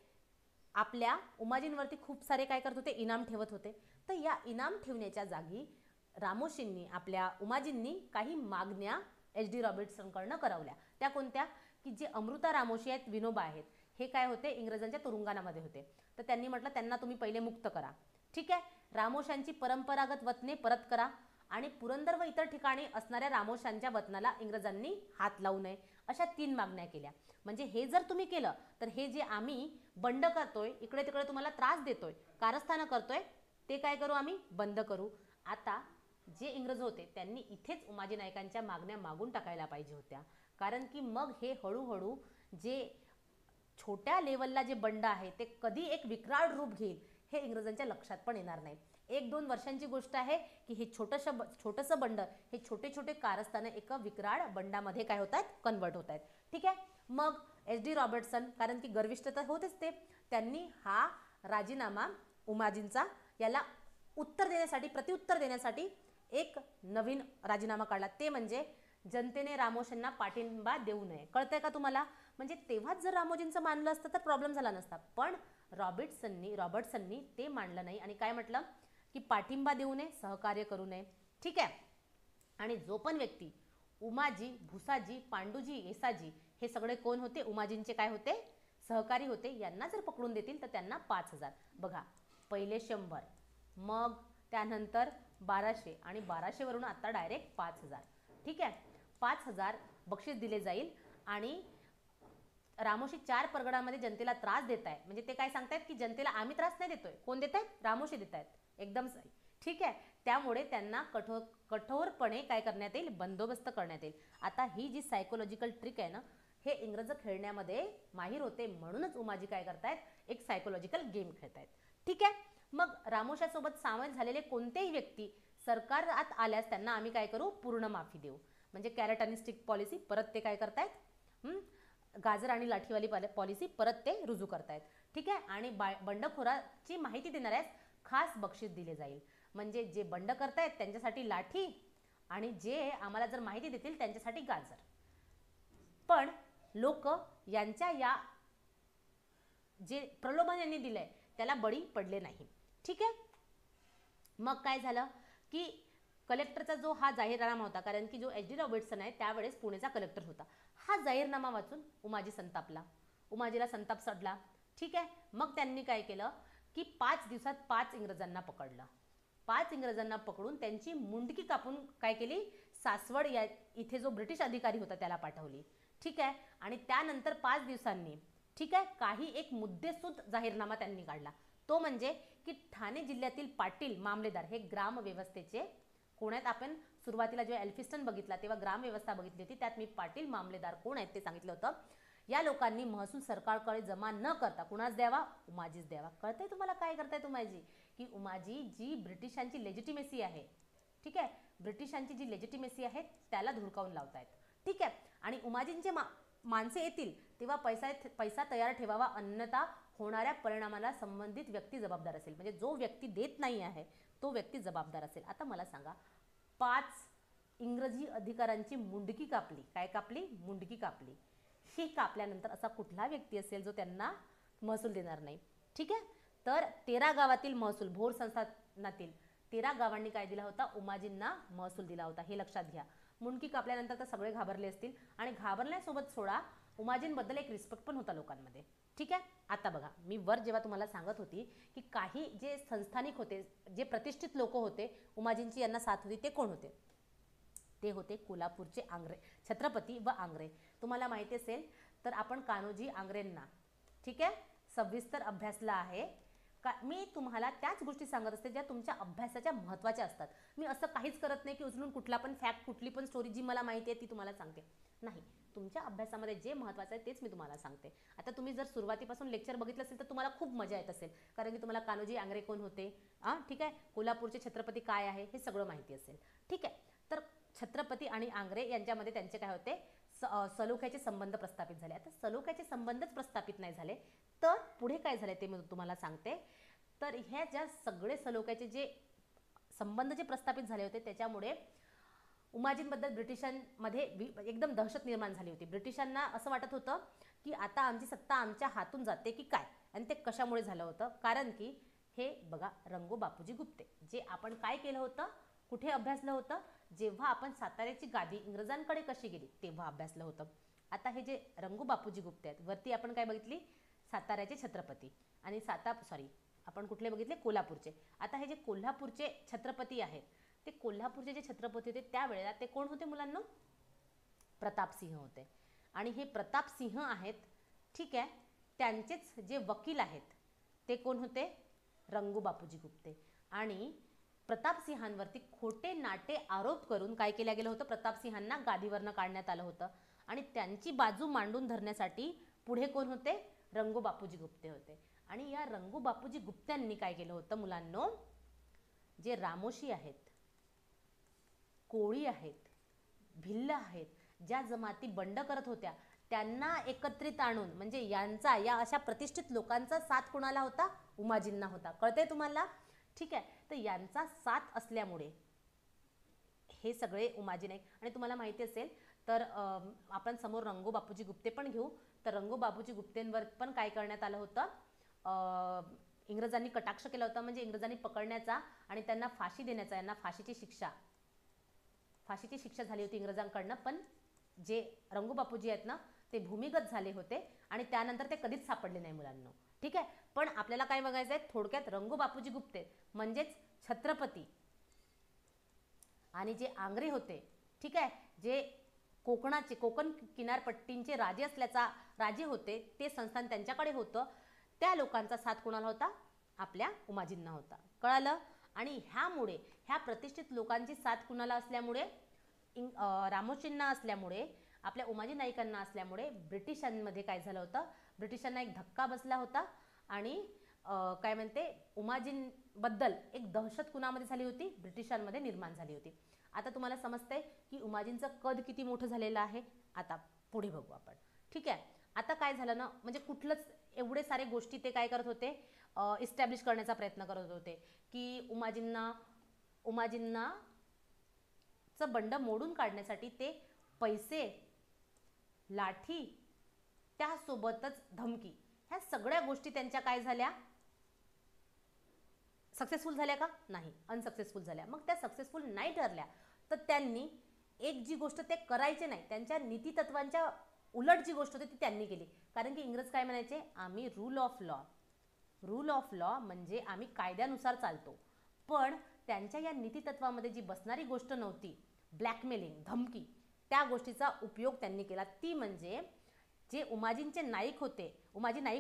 आपल्या उमाजींवरती खूप सारे काय करत होते, इनाम ठेवत होते. तर या इनाम ठेवण्याच्या जागी रामोशींनी, आपल्या उमाजींनी काही मागण्या HD रॉबर्टसनकडनं करवल्या. त्या कोणत्या, की जे अमृता रामोशी आहेत, विनोबा आहेत, हे काय होते, इंग्रजांच्या तुरुंगानामध्ये होते. तर त्यांनी म्हटलं त्यांना तुम्ही पहिले मुक्त करा. ठीक आहे, रामोशांची परंपरागत वतने परत करा आणि पुरंदर व इतर ठिकाणी असणाऱ्या रामोशांच्या वतनाला इंग्रजांनी हात लावू नये, अशा 3 मागण्या केल्या. म्हणजे हे जर तुम्ही केलं तर हे जे आम्ही बंड करतोय, इकडे तिकडे तुम्हाला त्रास देतोय, कारस्थानं करतोय, ते काय करू, आम्ही बंद करू. आता जे इंग्रज होते त्यांनी इथेच उमाजी नायकांच्या मागण्या मागून टाकायला पाहिजे होत्या. कारण की मग हे हळूहळू जे छोट्या लेवलला जे बंड आहे ते कधी एक विक्राळ रूप घेईल हे इंग्रजांच्या लक्षात पण येणार नाही. 1-2 वर्षांची गोष्ट आहे की हे छोटंसं बंड, हे छोटे छोटे कारस्थानं एका विक्राळ बंडामध्ये काय होत आहेत, कन्वर्ट होत आहेत. ठीक आहे, मग HD रॉबर्टसन, कारण की गर्विष्ठ तर होतेच ते, त्यांनी हा राजीनामा उमाजींचा याला प्रत्युत्तर देण्यासाठी एक नवीन राजीनामा काढला. ते म्हणजे जनतेने रामोशींना पाठिंबा देऊ नये. कळतंय का तुम्हाला? म्हणजे तेव्हाच जर रामोजींचं मानलं असतं तर प्रॉब्लेम झाला नसता. पण रॉबर्टसननी ते मानलं नाही आणि काय म्हटलं की पाठिंबा देऊ नये, सहकार्य करू नये. ठीक आहे, आणि जो पण व्यक्ती उमाजी, भुसाजी, पांडुजी, येसाजी हे सगळे कोण होते, उमाजींचे काय होते, सहकारी होते. यांना जर पकडून देतील तर त्यांना 5,000. बघा, पहिले 100, मग त्यानंतर 1200 आणि 1200 वरून आता डायरेक्ट 5,000. ठीक आहे, 5,000 बक्षीस दिले जाईल. आणि रामोशी 4 परगडामध्ये जनतेला त्रास देत आहे, म्हणजे ते काय सांगतायत की जनतेला आम्ही त्रास नाही देतोय, कोण देत आहेत, रामोशी देत आहेत. एकदम सही. ठीक आहे, त्यामुळे त्यांना कठोरपणे काय करण्यात येईल, बंदोबस्त करण्यात येईल. आता ही जी सायकोलॉजिकल ट्रिक आहे ना, हे इंग्रज खेळण्यामध्ये माहीर होते, म्हणूनच उमाजी काय करतायत, एक सायकोलॉजिकल गेम खेळतायत. ठीक आहे, मग रामोशासोबत सामील झालेले कोणतेही व्यक्ती सरकारात आल्यास त्यांना आम्ही काय करू, पूर्ण माफी देऊ. म्हणजे कॅरेट आणि स्टिक पॉलिसी परत ते काय करतायत, गाजर आणि लाठीवाली पॉलिसी परत ते रुजू करतायत. ठीक आहे, आणि बंडखोराची माहिती देणाऱ्यास खास बक्षीस दिले जाईल. म्हणजे जे बंड करतायत त्यांच्यासाठी लाठी आणि जे आम्हाला जर माहिती देतील त्यांच्यासाठी गाजर. पण लोक यांच्या या जे प्रलोभन यांनी दिलंय त्याला बळी पडले नाही. ठीक आहे, मग काय झालं की कलेक्टरचा जो हा जाहीरनामा होता, कारण की जो HD रॉबर्टसन आहे त्यावेळेस पुण्याचा कलेक्टर होता, हा जाहीरनामा वाचून उमाजी संतापला, उमाजीला संताप चढला. ठीक आहे, मग त्यांनी काय केलं की 5 दिवसात 5 इंग्रजांना पकडलं. 5 इंग्रजांना पकडून त्यांची मुंडकी कापून काय केली, सासवड या इथे जो ब्रिटिश अधिकारी होता त्याला पाठवली. ठीक आहे, आणि त्यानंतर 5 दिवसांनी ठीक आहे काही एक मुद्देसूद जाहीरनामा त्यांनी काढला. तो म्हणजे की ठाणे जिल्ह्यातील पाटील मामलेदार हे ग्रामव्यवस्थेचे कोण आहेत. आपण सुरुवातीला जेव्हा एल्फिस्टन बघितला तेव्हा ग्रामव्यवस्था बघितली होती, त्यात मी पाटील मामलेदार कोण आहेत ते सांगितलं होतं. या लोकांनी महसूल सरकारकडे जमा न करता कुणाच द्यावा, उमाजीच द्यावा. कळतंय तुम्हाला काय करतायत उमाजी, की उमाजी जी ब्रिटिशांची लेजिटिमेसी आहे, ठीक आहे, ब्रिटिशांची जी लेजिटिमेसी आहे त्याला धुडकावून लावतायत. ठीक आहे, आणि उमाजींचे माणसे येतील तेव्हा पैसा तयार ठेवावा, अन्यथा होणाऱ्या परिणामाला संबंधित व्यक्ती जबाबदार असेल. म्हणजे जो व्यक्ती देत नाही आहे तो व्यक्ती जबाबदार असेल. आता मला सांगा, 5 इंग्रजी अधिकाऱ्यांची मुंडकी कापली, काय कापली, मुंडकी कापली. ही कापल्यानंतर असा कुठला व्यक्ती असेल जो त्यांना महसूल देणार नाही. ठीक आहे, तर 13 गावातील महसूल, भोर संस्थानातील 13 गावांनी काय दिला होता, उमाजींना महसूल दिला होता. हे लक्षात घ्या. मुंडकी कापल्यानंतर तर सगळे घाबरले असतील, आणि घाबरण्यासोबत सोडा उमाजींबद्दल एक रिस्पेक्ट पण होता लोकांमध्ये. ठीक आहे, आता बघा, मी वर जेव्हा तुम्हाला सांगत होती की काही जे संस्थानिक होते, जे प्रतिष्ठित लोक होते, उमाजींची यांना साथ होती, ते कोण होते, ते होते कोल्हापूरचे आंग्रे, छत्रपती व आंग्रे. तुम्हाला माहिती असेल तर आपण कान्होजी आंग्रेंना ठीक आहे सविस्तर अभ्यासला आहे. मी तुम्हाला त्याच गोष्टी सांगत असते ज्या तुमच्या अभ्यासाच्या महत्त्वाच्या असतात. मी असं काहीच करत नाही की उचलून कुठला पण फॅक्ट, कुठली पण स्टोरी जी मला माहिती आहे ती तुम्हाला सांगते. नाही, तुमच्या अभ्यासामध्ये जे महत्त्वाचं आहे तेच मी तुम्हाला सांगते. आता तुम्ही जर सुरुवातीपासून लेक्चर बघितलं असेल तर तुम्हाला खूप मजा येत असेल, कारण की तुम्हाला कान्होजी आंग्रे कोण होते, ठीक आहे, कोल्हापूरचे छत्रपती काय आहे हे सगळं माहिती असेल. ठीक आहे, तर छत्रपती आणि आंग्रे यांच्यामध्ये त्यांचे काय होते, सलोख्याचे संबंध प्रस्थापित झाले. आता सलोख्याचे संबंधच प्रस्थापित नाही झाले तर पुढे काय झाले ते मी तुम्हाला सांगते. तर ह्या ज्या सगळे सलोख्याचे जे संबंध जे प्रस्थापित झाले होते त्याच्यामुळे उमाजींबद्दल ब्रिटिशांमध्ये एकदम दहशत निर्माण झाली होती. ब्रिटिशांना असं वाटत होतं की आता आमची सत्ता आमच्या हातून जाते की काय, आणि ते कशामुळे झालं होतं, कारण की हे बघा, रंगो बापूजी गुप्ते जे आपण काय केलं होतं, कुठे अभ्यासलं होतं, जेव्हा आपण साताऱ्याची गादी इंग्रजांकडे कशी गेली तेव्हा अभ्यासलं होतं. आता हे जे रंगो बापूजी गुप्ते आहेत, वरती आपण काय बघितली, साताऱ्याचे छत्रपती, आणि आपण कुठले बघितले, कोल्हापूरचे. आता हे जे कोल्हापूरचे छत्रपती आहेत, ते कोल्हापूरचे जे छत्रपती होते त्यावेळेला ते कोण होते मुलांना, प्रतापसिंह होते. आणि हे प्रतापसिंह आहेत, ठीक आहे, त्यांचेच जे वकील आहेत ते कोण होते, रंगो बापूजी गुप्ते. आणि प्रतापसिंहांवरती खोटे नाटे आरोप करून काय केलं गेलं होतं, प्रतापसिंहांना गादीवरनं काढण्यात आलं होतं. आणि त्यांची बाजू मांडून धरण्यासाठी पुढे कोण होते, रंगो बापूजी गुप्ते होते. आणि या रंगो बापूजी गुप्त्यांनी काय केलं होतं मुलांनो, जे रामोशी आहेत, कोळी आहेत, भिल्ल आहेत, ज्या जमाती बंड करत होत्या त्यांना एकत्रित आणून, म्हणजे यांचा, या अशा प्रतिष्ठित लोकांचा साथ कोणाला होता, उमाजींना होता. कळतंय तुम्हाला, ठीक आहे. तर यांचा साथ असल्यामुळे हे सगळे उमाजी नाईक, आणि तुम्हाला माहिती असेल तर आपण समोर रंगो बापूजी गुप्ते पण घेऊ. तर रंगो बापूजी गुप्तेंवर पण काय करण्यात आलं होतं, इंग्रजांनी कटाक्ष केला होता, म्हणजे इंग्रजांनी पकडण्याचा आणि त्यांना फाशी देण्याचा, यांना फाशीची शिक्षा झाली होती इंग्रजांकडनं. पण जे रंगो बापूजी आहेत ना ते भूमिगत झाले होते आणि त्यानंतर ते कधीच सापडले नाही मुलांना. ठीक आहे, पण आपल्याला काय बघायचं आहे, थोडक्यात रंगो बापूजी गुप्ते म्हणजेच छत्रपती आणि जे आंग्रे होते, ठीक आहे, जे कोकण किनारपट्टींचे राजे होते, ते संस्थान त्यांच्याकडे होतं. त्या लोकांचा साथ कोणाला होता, आपल्या उमाजींना होता. कळालं. आणि ह्यामुळे ह्या प्रतिष्ठित लोकांची साथ कुणाला असल्यामुळे, रामोशींना असल्यामुळे, आपल्या उमाजी नाईकांना असल्यामुळे ब्रिटिशांमध्ये काय झालं होतं, ब्रिटिशांना एक धक्का बसला होता. आणि काय म्हणते, उमाजींबद्दल एक दहशत कुणामध्ये झाली होती, ब्रिटिशांमध्ये निर्माण झाली होती. आता तुम्हाला समजतंय की उमाजींचं कद किती मोठं झालेलं आहे. आता पुढे बघू आपण. ठीक आहे, आता काय झालं ना, म्हणजे कुठलंच एवढे सारे गोष्टी ते काय करत होते, इस्टॅब्लिश करण्याचा प्रयत्न करत होते की उमाजींना बंड मोडून काढण्यासाठी ते पैसे, लाठी, त्यासोबतच धमकी, ह्या सगळ्या गोष्टी त्यांच्या काय झाल्या, सक्सेसफुल झाल्या का, नाही, अनसक्सेसफुल झाल्या. मग त्या सक्सेसफुल नाही ठरल्या तर त्यांनी एक जी गोष्ट ते करायचे नाही, त्यांच्या नीतितत्वांच्या उलट जी गोष्ट होती ती त्यांनी केली. कारण की इंग्रज काय म्हणायचे, आम्ही रूल ऑफ लॉ म्हणजे आम्ही कायद्यानुसार चालतो. पण त्यांच्या या नीतितत्वामध्ये जी बसणारी गोष्ट नव्हती, ब्लॅकमेलिंग, धमकी, त्या गोष्टीचा उपयोग त्यांनी केला. ती म्हणजे जे उमाजी नाईक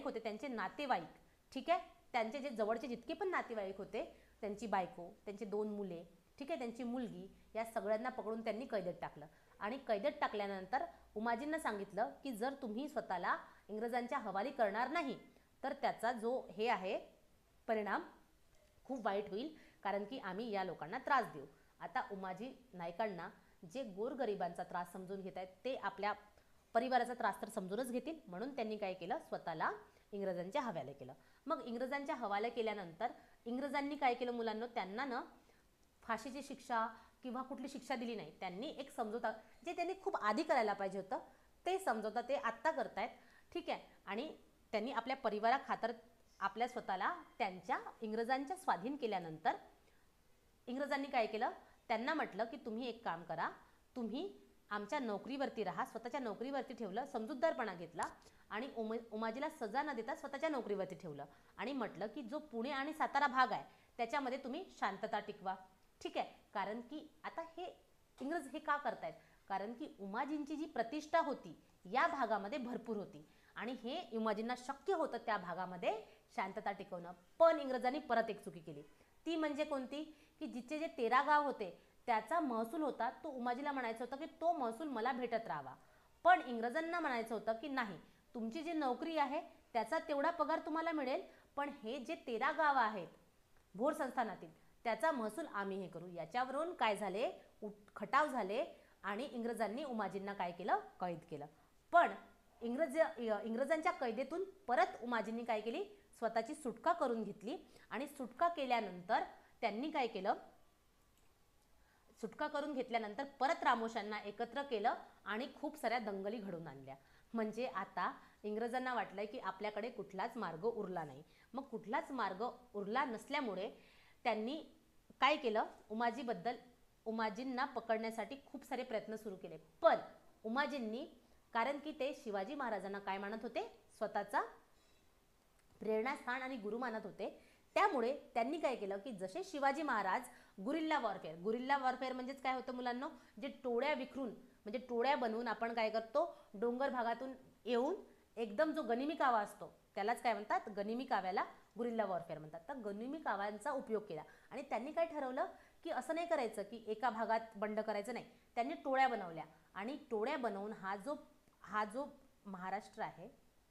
होते त्यांचे नातेवाईक, ठीक आहे, त्यांचे जे जवळचे जितके पण नातेवाईक होते, त्यांची बायको, त्यांची 2 मुले, ठीक आहे, त्यांची मुलगी, या सगळ्यांना पकडून त्यांनी कैदेत टाकलं. आणि कैदेत टाकल्यानंतर उमाजींना सांगितलं की जर तुम्ही स्वतःला इंग्रजांच्या हवाली करणार नाही तर त्याचा जो हे आहे परिणाम खूप वाईट होईल, कारण की आम्ही या लोकांना त्रास देऊ. आता उमाजी नाईकांना जे गोरगरिबांचा त्रास समजून घेत आहेत ते आपल्या परिवाराचा त्रास तर समजूनच घेतील, म्हणून त्यांनी काय केलं, स्वतःला इंग्रजांच्या हवाले केलं. मग इंग्रजांच्या हवाले केल्यानंतर इंग्रजांनी काय केलं मुलांना, त्यांना ना फाशीची शिक्षा किंवा कुठली शिक्षा दिली नाही. त्यांनी एक समझोता, जे त्यांनी खूप आधी करायला पाहिजे होतं ते समझोता ते आत्ता करतायत. ठीक आहे, आणि त्यांनी आपल्या परिवाराखातर आपल्या स्वतःला त्यांच्या इंग्रजांच्या स्वाधीन केल्यानंतर इंग्रजांनी काय केलं, त्यांना म्हटलं की तुम्ही एक काम करा, तुम्ही आमच्या नोकरीवरती राहा. स्वतःच्या नोकरीवरती ठेवलं, समजूतदारपणा घेतला आणि उमाजीला सजा न देता स्वतःच्या नोकरीवरती ठेवलं आणि म्हटलं की जो पुणे आणि सातारा भाग आहे त्याच्यामध्ये तुम्ही शांतता टिकवा. ठीक आहे, कारण की आता हे इंग्रज हे का करतायत, कारण की उमाजींची जी प्रतिष्ठा होती या भागामध्ये भरपूर होती आणि हे उमाजींना शक्य होतं त्या भागामध्ये शांतता टिकवणं. पण इंग्रजांनी परत एक चुकी केली. ती म्हणजे कोणती? की जिचे जे 13 गाव होते त्याचा महसूल होता तो उमाजीला म्हणायचं होतं की तो महसूल मला भेटत राहावा. पण इंग्रजांना म्हणायचं होतं की नाही, तुमची जी नोकरी आहे त्याचा तेवढा पगार तुम्हाला मिळेल, पण हे जे 13 गाव आहेत भोर संस्थानातील त्याचा महसूल आम्ही हे करू. याच्यावरून काय झाले, खटाव झाले आणि इंग्रजांनी उमाजींना काय केलं, कैद केलं. पण इंग्रजांच्या कैदेतून परत उमाजींनी काय केली, स्वतःची सुटका करून घेतली. आणि सुटका केल्यानंतर त्यांनी काय केलं, सुटका करून घेतल्यानंतर परत रामोशांना एकत्र केलं आणि खूप साऱ्या दंगली घडवून आणल्या. म्हणजे आता इंग्रजांना वाटलंय की आपल्याकडे कुठलाच मार्ग उरला नाही. मग कुठलाच मार्ग उरला नसल्यामुळे त्यांनी काय केलं, उमाजींना पकडण्यासाठी खूप सारे प्रयत्न सुरू केले. पण उमाजींनी, कारण की ते शिवाजी महाराजांना काय मानत होते, स्वतःचा प्रेरणास्थान आणि गुरु मानत होते, त्यामुळे त्यांनी काय केलं की जसे शिवाजी महाराज गुरिल्ला वॉरफेअर म्हणजेच काय होतं मुलांना, जे टोळ्या विखरून म्हणजे टोळ्या बनवून आपण काय करतो, डोंगर भागातून येऊन एकदम जो गनिमी कावा असतो त्यालाच काय म्हणतात, गनिमी काव्याला गुरिल्ला वॉरफेअर म्हणतात. तर गनिमी काव्यांचा उपयोग केला आणि त्यांनी काय ठरवलं की असं नाही करायचं की एका भागात बंड करायचं, नाही, त्यांनी टोळ्या बनवल्या आणि टोळ्या बनवून हा जो महाराष्ट्र आहे,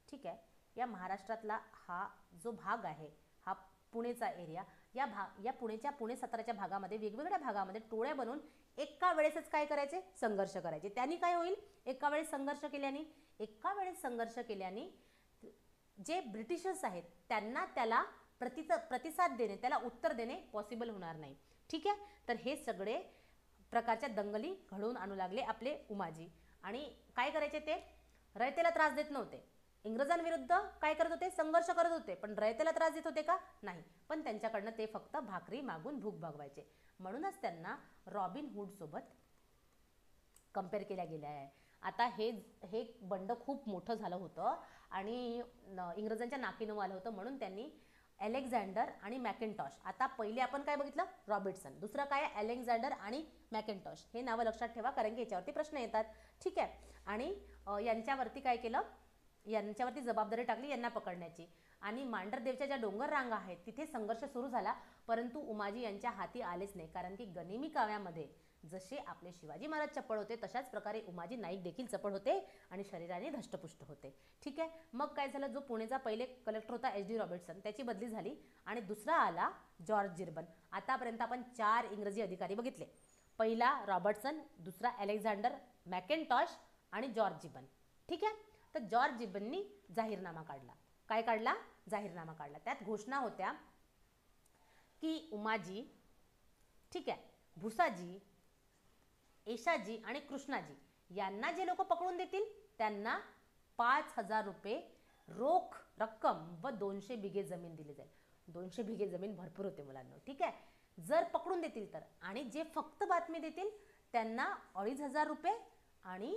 ठीक आहे, या महाराष्ट्रातला हा जो भाग आहे, हा पुणेचा एरिया, या पुणे साताराच्या भागामध्ये वेगवेगळ्या भागामध्ये टोळ्या बनवून एका वेळेसच काय करायचे, संघर्ष करायचे. त्यांनी काय होईल, एका वेळेस संघर्ष केल्याने जे ब्रिटिशर्स आहेत त्यांना त्याला प्रतिसाद देणे, त्याला उत्तर देणे पॉसिबल होणार नाही. ठीक आहे. तर हे सगळे प्रकारच्या दंगली घडवून आणू लागले आपले उमाजी. आणि काय करायचे, ते रयतेला त्रास देत नव्हते. इंग्रजांविरुद्ध काय करत होते, संघर्ष करत होते, पण रयतेला त्रास देत होते का, नाही. पण त्यांच्याकडनं ते फक्त भाकरी मागून भूक भागवायचे. म्हणूनच त्यांना रॉबिन हुड सोबत कंपेअर केल्या गेल्या आहे. आता हे बंड खूप मोठं झालं होतं आणि इंग्रजांच्या नाकीनऊ आलं होतं, म्हणून त्यांनी अलेक्झांडर आणि मॅकिंटॉश, आता पहिले आपण काय बघितलं, रॉबिन्सन, दुसरं काय, अलेक्झांडर आणि मॅकिंटॉश, हे नावं लक्षात ठेवा कारण की याच्यावरती प्रश्न येतात. ठीक आहे. आणि यांच्यावरती काय केलं, यांच्यावरती जबाबदारी टाकली यांना पकडण्याची. आणि मांढरदेवच्या ज्या डोंगर रांगा आहेत तिथे संघर्ष सुरू झाला, परंतु उमाजी यांच्या हाती आलेच नाही, कारण की गनिमी काव्यामध्ये जसे आपले शिवाजी महाराज चपळ होते तशाच प्रकारे उमाजी नाईक देखील चपळ होते आणि शरीराने धष्टपुष्ट होते. ठीक आहे. मग काय झालं, जो पुणेचा पहिले कलेक्टर होता HD रॉबर्टसन, त्याची बदली झाली आणि दुसरा आला जॉर्ज जिरबन. आतापर्यंत आपण 4 इंग्रजी अधिकारी बघितले. पहिला रॉबर्टसन, दुसरा अलेक्झांडर, मॅकिंटॉश आणि जॉर्ज जिबन. ठीक आहे. तर जॉर्ज जिबननी जाहीरनामा काढला. काय काढला, जाहीरनामा काढला. त्यात घोषणा होत्या की उमाजी, ठीक आहे, भुसाजी, येशाजी आणि कृष्णाजी यांना जे लोक पकडून देतील त्यांना 5,000 रुपये रोख रक्कम व 200 बिघे जमीन दिली जाईल. 200 बिघे जमीन भरपूर होते मुलांना. ठीक आहे, जर पकडून देतील तर. आणि जे फक्त बातमी देतील त्यांना 2,500 रुपये आणि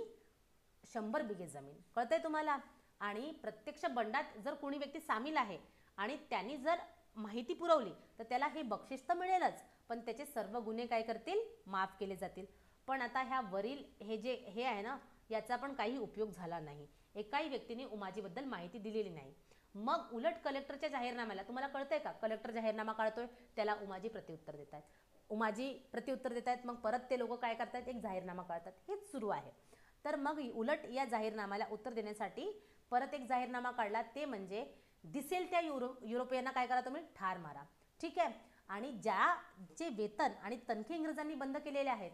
100 बिघे जमीन. कळतंय तुम्हाला. आणि प्रत्यक्ष बंडात जर कोणी व्यक्ती सामील आहे आणि त्यांनी जर माहिती पुरवली तर त्याला हे बक्षीस तर मिळेलच, पण त्याचे सर्व गुन्हे काय करतील, माफ केले जातील. पण आता ह्या वरील हे आहे ना, याचा पण काही उपयोग झाला नाही. एकाही व्यक्तीने उमाजीबद्दल माहिती दिलेली नाही. मग उलट कलेक्टरच्या जाहीरनाम्याला, तुम्हाला कळतंय का, कलेक्टर जाहीरनामा काढतोय त्याला उमाजी प्रत्युत्तर देत आहेत. मग परत ते लोक काय करतात, एक जाहीरनामा काढतात. हेच सुरू आहे. तर मग उलट या जाहीरनाम्याला उत्तर देण्यासाठी परत एक जाहीरनामा काढला, ते म्हणजे दिसेल त्या युरोपियनना काय करा, तुम्ही ठार मारा. ठीक आहे. आणि जे वेतन आणि तनखे इंग्रजांनी बंद केलेले आहेत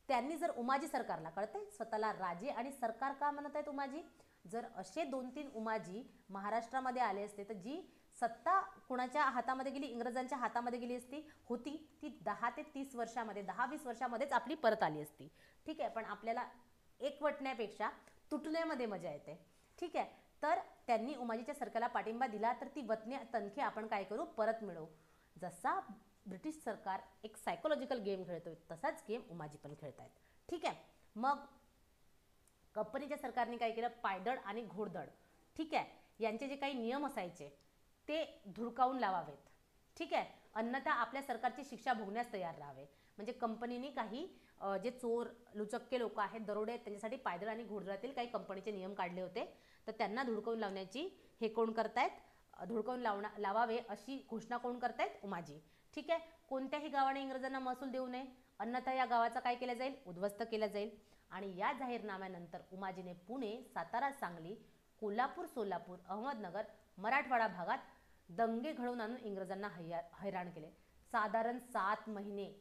त्यांनी जर उमाजी सरकारला, कळते स्वतःला राजे आणि सरकार का म्हणत आहेत उमाजी, जर असे 2-3 उमाजी महाराष्ट्रामध्ये आले असते तर जी सत्ता कुणाच्या हातामध्ये गेली, इंग्रजांच्या हातामध्ये गेली होती ती 10 ते 30 वर्षामध्ये, 10-20 वर्षामध्येच आपली परत आली असती. ठीक आहे. पण आपल्याला एकवटण्यापेक्षा तुटण्यामध्ये मजा येते. ठीक आहे. तर त्यांनी उमाजीच्या सरकारला पाठिंबा दिला तर ती वतने तनखे आपण काय करू, परत मिळवू. जसा ब्रिटिश सरकार एक सायकोलॉजिकल गेम खेळतोय तसाच गेम उमाजी पण खेळतायत. ठीक आहे. मग कंपनीच्या सरकारने काय केलं, पायदळ आणि घोडदळ, ठीक आहे, यांचे जे काही नियम असायचे ते धुडकावून लावावेत. ठीक आहे. अन्यथा आपल्या सरकारची शिक्षा भोगण्यास तयार राहावे. म्हणजे कंपनीने काही जे चोर लुचक्के लोक आहेत, दरोडे आहेत, त्यांच्यासाठी पायदळ आणि घोडदळातील काही कंपनीचे नियम काढले होते. तर त्यांना धुडकावून लावण्याची हे कोण करतायत, धुडकावून लावावे अशी घोषणा कोण करतायत? उमाजी. ठीक आहे. कोणत्याही गावाने इंग्रजांना महसूल देऊ नये, अन्यथा या गावाचा काय केलं जाईल? उद्ध्वस्त केलं जाईल. आणि या जाहीरनाम्यानंतर उमाजीने पुणे, सातारा, सांगली, कोल्हापूर, सोलापूर, अहमदनगर, मराठवाडा भागात दंगे घडवून आणून इंग्रजांना हैराण केले. साधारण 7 महिने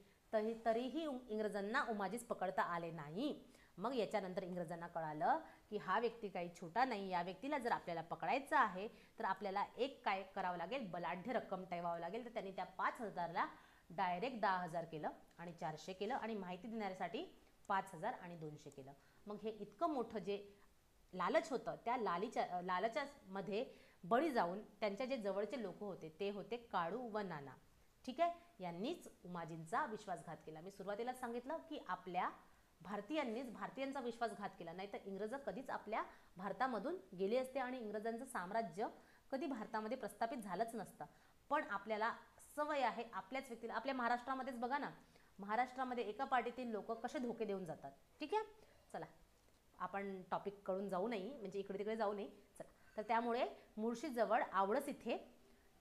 तरीही इंग्रजांना उमाजीच पकडता आले नाही. मग याच्यानंतर इंग्रजांना कळालं की हा व्यक्ती काही छोटा नाही, या व्यक्तीला जर आपल्याला पकडायचं आहे तर आपल्याला एक काय करावं लागेल? बलाढ्य रक्कम ठेवावं लागेल. तर त्यांनी त्या 5,000ला डायरेक्ट 10,000 केलं आणि 400 केलं आणि माहिती देण्यासाठी 5,000 आणि 200 केलं. मग हे इतकं मोठं जे लालच होतं, त्या लालचामध्ये बळी जाऊन त्यांच्या जे जवळचे लोक होते ते होते काळू व नाना. ठीक आहे. यांनीच उमाजींचा विश्वासघात केला. मी सुरुवातीलाच सांगितलं की आपल्या भारतीयांचा विश्वासघात केला, नाही तर इंग्रज कधीच आपल्या भारतामधून गेले असते आणि इंग्रजांचं साम्राज्य कधी भारतामध्ये प्रस्थापित झालंच नसतं. पण आपल्याला सवय आहे आपल्याच व्यक्तीला, आपल्या महाराष्ट्रामध्येच बघा ना, महाराष्ट्रामध्ये एका पार्टीतील लोक कसे धोके देऊन जातात. ठीक आहे. चला आपण टॉपिक कडून जाऊ नये, म्हणजे इकडे तिकडे जाऊ नये. चला, तर त्यामुळे मुळशीजवळ आवळस इथे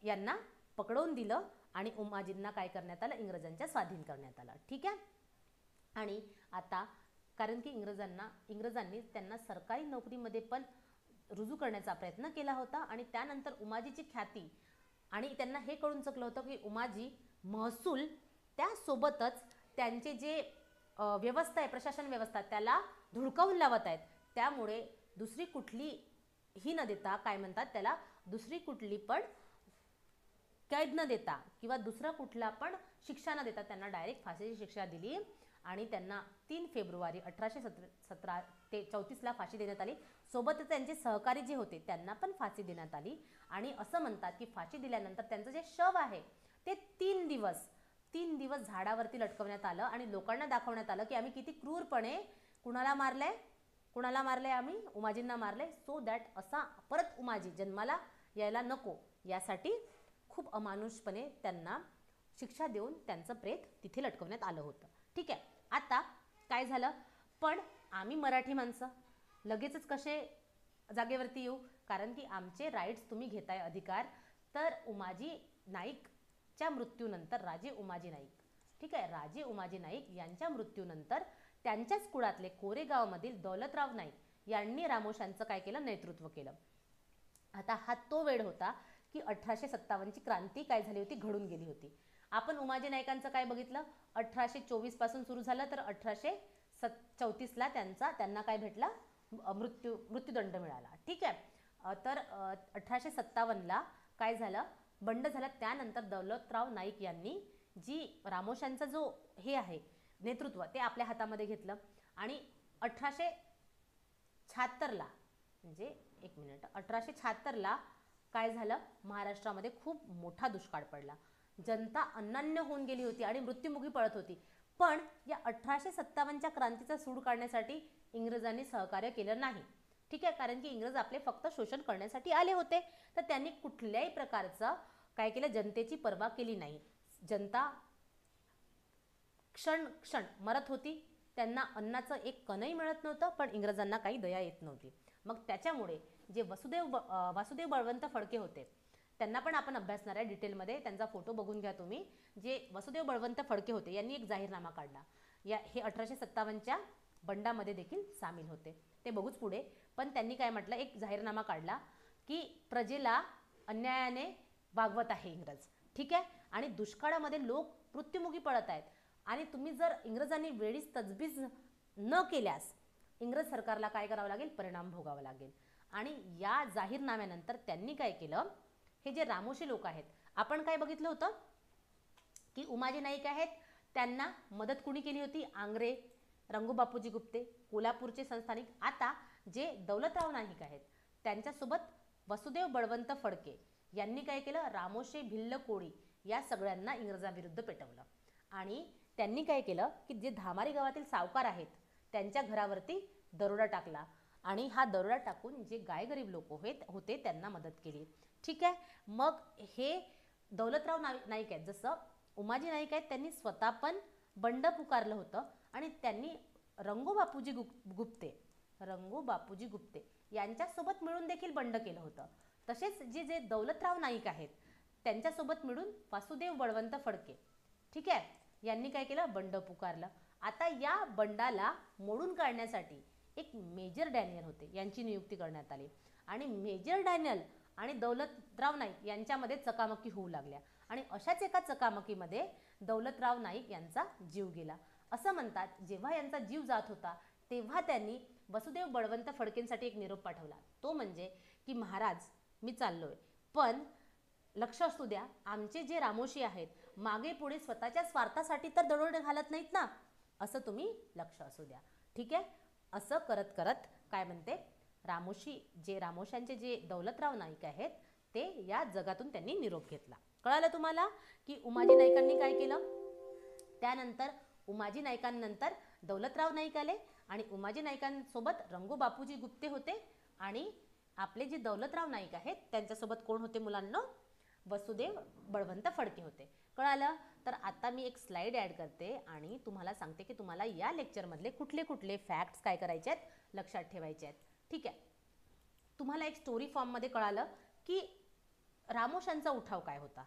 यांना पकडवून दिलं आणि उमाजींना काय करण्यात आलं? इंग्रजांच्या स्वाधीन करण्यात आलं. ठीक आहे. आणि आता कारण की इंग्रजांनी त्यांना सरकारी नोकरीमध्ये पण रुजू करण्याचा प्रयत्न केला होता आणि त्यानंतर उमाजीची ख्याती आणि त्यांना हे कळून चुकलं होतं की उमाजी महसूल त्यासोबतच त्यांचे जे व्यवस्था आहे, प्रशासन व्यवस्था, त्याला धुडकावून लावत आहेत. त्यामुळे दुसरी कुठली ही न देता, काय म्हणतात त्याला, दुसरी कुठली पण कैद न देता किंवा दुसरा कुठला पण शिक्षा न देता त्यांना डायरेक्ट फाशीची शिक्षा दिली आणि त्यांना 3 फेब्रुवारी 1817 ते 34ला फाशी देण्यात आली. सोबतच त्यांचे सहकारी जे होते त्यांना पण फाशी देण्यात आली. आणि असं म्हणतात की फाशी दिल्यानंतर त्यांचं जे शव आहे ते 3 दिवस झाडावरती लटकवण्यात आलं आणि लोकांना दाखवण्यात आलं की आम्ही किती क्रूरपणे कुणाला मारलंय, आम्ही उमाजींना मारलंय. सो दॅट असा परत उमाजी जन्माला यायला नको यासाठी खूप अमानुषपणे त्यांना शिक्षा देऊन त्यांचं प्रेत तिथे लटकवण्यात आलं होतं. ठीक आहे. आता काय झालं? पण आम्ही मराठी माणसं लगेचच कसे जागेवरती येऊ? कारण की आमचे राईट्स तुम्ही घेताय, अधिकार. तर उमाजी नाईकच्या मृत्यूनंतर राजे उमाजी नाईक, ठीक आहे, राजे उमाजी नाईक यांच्या मृत्यूनंतर त्यांच्याच कुळातले कोरेगावमधील दौलतराव नाईक यांनी रामोशांचं काय केलं? नेतृत्व केलं. आता हा तो वेळ होता की 1857ची क्रांती काय झाली होती? घडून गेली होती. आपण उमाजी नाईकांचं काय बघितलं? 1824 पासून सुरू झालं तर 1834ला त्यांना काय भेटला? मृत्यूदंड मिळाला. ठीक आहे. तर 1857ला काय झालं? बंड झाला. त्यानंतर दौलतराव नाईक यांनी जी रामोशांचा जो हे आहे नेतृत्व ते आपल्या हातामध्ये घेतलं आणि 1876ला म्हणजे 1876ला काय झालं? महाराष्ट्रामध्ये खूप मोठा दुष्काळ पडला. जनता अन्नान्य होऊन गेली होती आणि मृत्युमुखी पडत होती. पण या 1857च्या क्रांतीचा सूड काढण्यासाठी इंग्रजांनी सहकार्य केलं नाही. ठीक आहे. कारण की इंग्रज आपले फक्त शोषण करण्यासाठी आले होते. तर त्यांनी कुठल्याही प्रकारचं काय केलं? जनतेची पर्वा केली नाही. जनता क्षण मरत होती. त्यांना अन्नाचं एक कणही मिळत नव्हतं, पण इंग्रजांना काही दया येत नव्हती. मग त्याच्यामुळे जे वासुदेव बळवंत फडके होते त्यांना पण आपण अभ्यासणार आहे डिटेलमध्ये. त्यांचा फोटो बघून घ्या तुम्ही. जे वासुदेव बळवंत फडके होते यांनी एक जाहीरनामा काढला. हे 1857च्या बंडामध्ये देखील सामील होते. ते बघूच पुढे. पण त्यांनी काय म्हटलं? एक जाहीरनामा काढला की प्रजेला अन्यायाने वागवत आहे इंग्रज. ठीक आहे. आणि दुष्काळामध्ये लोक मृत्युमुखी पडत आहेत आणि तुम्ही जर इंग्रजांनी वेळीच तजवीज न केल्यास इंग्रज सरकारला काय करावं लागेल? परिणाम भोगावा लागेल. आणि या जाहीरनाम्यानंतर त्यांनी काय केलं? हे जे रामोशी लोक आहेत, आपण काय बघितलं होतं की उमाजी नाईक आहेत, त्यांना मदत कुणी केली होती? आंग्रे, रंगूबापूजी गुप्ते, कोल्हापूरचे संस्थानिक. आता जे दौलतराव नाईक आहेत त्यांच्यासोबत वासुदेव बळवंत फडके यांनी काय केलं? रामोशी, भिल्ल, कोळी या सगळ्यांना इंग्रजांविरुद्ध पेटवलं. आणि त्यांनी काय केलं की जे धामारी गावातील सावकार आहेत त्यांच्या घरावरती दरोडा टाकला आणि हा दरोडा टाकून जे गायगरीब लोक होते त्यांना मदत केली. ठीक आहे. मग हे दौलतराव नाईक आहेत, जसं उमाजी नाईक आहेत, त्यांनी स्वतः पण बंड पुकारलं होतं आणि त्यांनी रंगूबापूजी गुप्ते यांच्यासोबत मिळून देखील बंड केलं होतं. तसेच जे जे दौलतराव नाईक आहेत त्यांच्यासोबत मिळून वासुदेव बळवंत फडके, ठीक आहे, यांनी काय केलं, बंड पुकारलं. आता या बंडाला मोडून काढण्यासाठी एक मेजर डॅनियल होते, यांची नियुक्ती करण्यात आली आणि मेजर डॅनियल आणि दौलतराव नाईक यांच्यामध्ये चकामकी होऊ लागल्या आणि अशाच एका चकामकीमध्ये दौलतराव नाईक यांचा जीव गेला. असं म्हणतात, जेव्हा यांचा जीव जात होता तेव्हा त्यांनी वसुदेव बळवंत फडकेंसाठी एक निरोप पाठवला. तो म्हणजे की महाराज, मी चाललोय, पण लक्ष असू द्या, आमचे जे रामोशी आहेत मागे पुढे स्वतःच्या स्वार्थासाठी तर दरोडे घालत नाहीत ना, असं तुम्ही लक्ष असू द्या. ठीक आहे. असं करत करत काय म्हणते, रामोशांचे जे दौलतराव नाईक आहेत ते या जगातून त्यांनी निरोप घेतला. कळालं तुम्हाला की उमाजी नाईकांनी काय केलं. त्यानंतर उमाजी नाईकांनंतर दौलतराव नाईक आले आणि उमाजी नाईकांसोबत रंगो बापूजी गुप्ते होते आणि आपले जे दौलतराव नाईक आहेत त्यांच्यासोबत कोण होते मुलांना, वसुदेव बळवंत फडके होते. कळालं. तर आता मी एक स्लाइड ॲड करते आणि तुम्हाला सांगते की तुम्हाला या लेक्चरमधले कुठले कुठले फॅक्ट्स काय करायचे आहेत, लक्षात ठेवायचे आहेत. ठीक आहे. तुम्हाला एक स्टोरी फॉर्ममध्ये कळालं की रामोशांचा उठाव काय होता.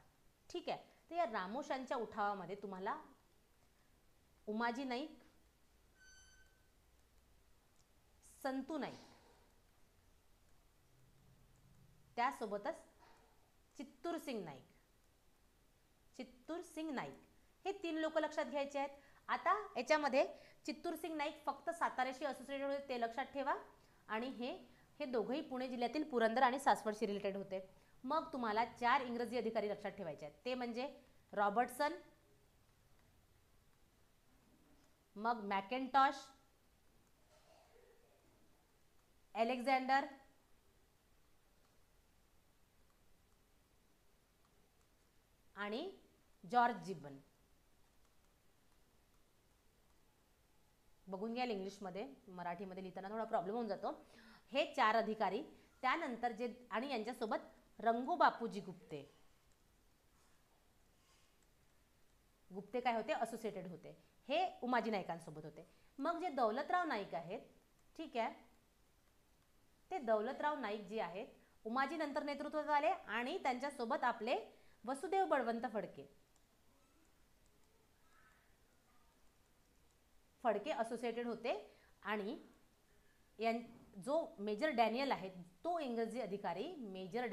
ठीक आहे. तर या रामोशांच्या उठावामध्ये तुम्हाला उमाजी नाईक, संतू नाईक, त्यासोबतच चित्तूरसिंग नाईक हे 3 लोक लक्षात घ्यायचे आहेत. आता याच्यामध्ये चित्तूरसिंग नाईक फक्त साताऱ्याशी असोसिएटेड होते, ते लक्षात ठेवा. आणि हे दोघंही पुणे जिल्ह्यातील पुरंदर आणि सासवडशी रिलेटेड होते. मग तुम्हाला 4 इंग्रजी अधिकारी लक्षात ठेवायचे आहेत. ते म्हणजे रॉबर्टसन, मग मॅकेंटॉश, अलेक्झांडर आणि जॉर्ज जिबन. बघून घ्याल इंग्लिशमध्ये, मराठीमध्ये लिहिताना थोडा प्रॉब्लेम होऊन जातो. हे 4 अधिकारी. त्यानंतर जे आणि यांच्यासोबत रंगो बापूजी गुप्ते काय होते, असोसिएटेड होते. हे उमाजी नाईकांसोबत होते. मग जे दौलतराव नाईक आहेत, ठीक आहे, ते दौलतराव नाईक जे आहेत उमाजी नंतर नेतृत्वात आले आणि त्यांच्यासोबत आपले वसुदेव बळवंत फडके असोसिएटेड होते. आणि जो मेजर डॅनियल आहे तो इंग्रजी अधिकारी, मेजर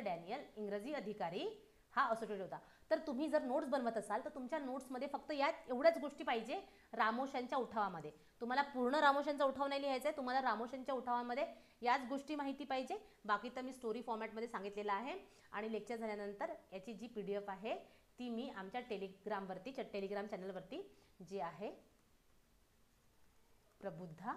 डॅनियल इंग्रजी अधिकारी हा असोसिएटेड होता. तर तुम्ही जर नोट्स बनवत असाल तर तुमच्या नोट्समध्ये फक्त एवढ्याच गोष्टी पाहिजे. रामोशांच्या उठावामध्ये तुम्हाला पूर्ण रामोशांचा उठाव नाही लिहायचा आहे, तुम्हाला रामोशांच्या उठावामध्ये याच गोष्टी माहिती पाहिजे. बाकी तर मी स्टोरी फॉर्मॅटमध्ये सांगितलेलं आहे. आणि लेक्चर झाल्यानंतर याची जी PDF आहे ती मी आमच्या टेलिग्राम चॅनलवरती जी आहे प्रबुद्धा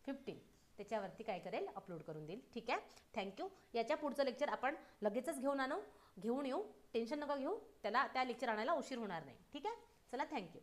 15 त्याच्यावरती काय करेल, अपलोड करून देईल. ठीक आहे. थँक्यू. याच्या पुढचं लेक्चर आपण लगेचच घेऊन येऊ. टेन्शन नका घेऊ, त्या लेक्चर आणायला उशीर होणार नाही. ठीक आहे. चला, थँक्यू.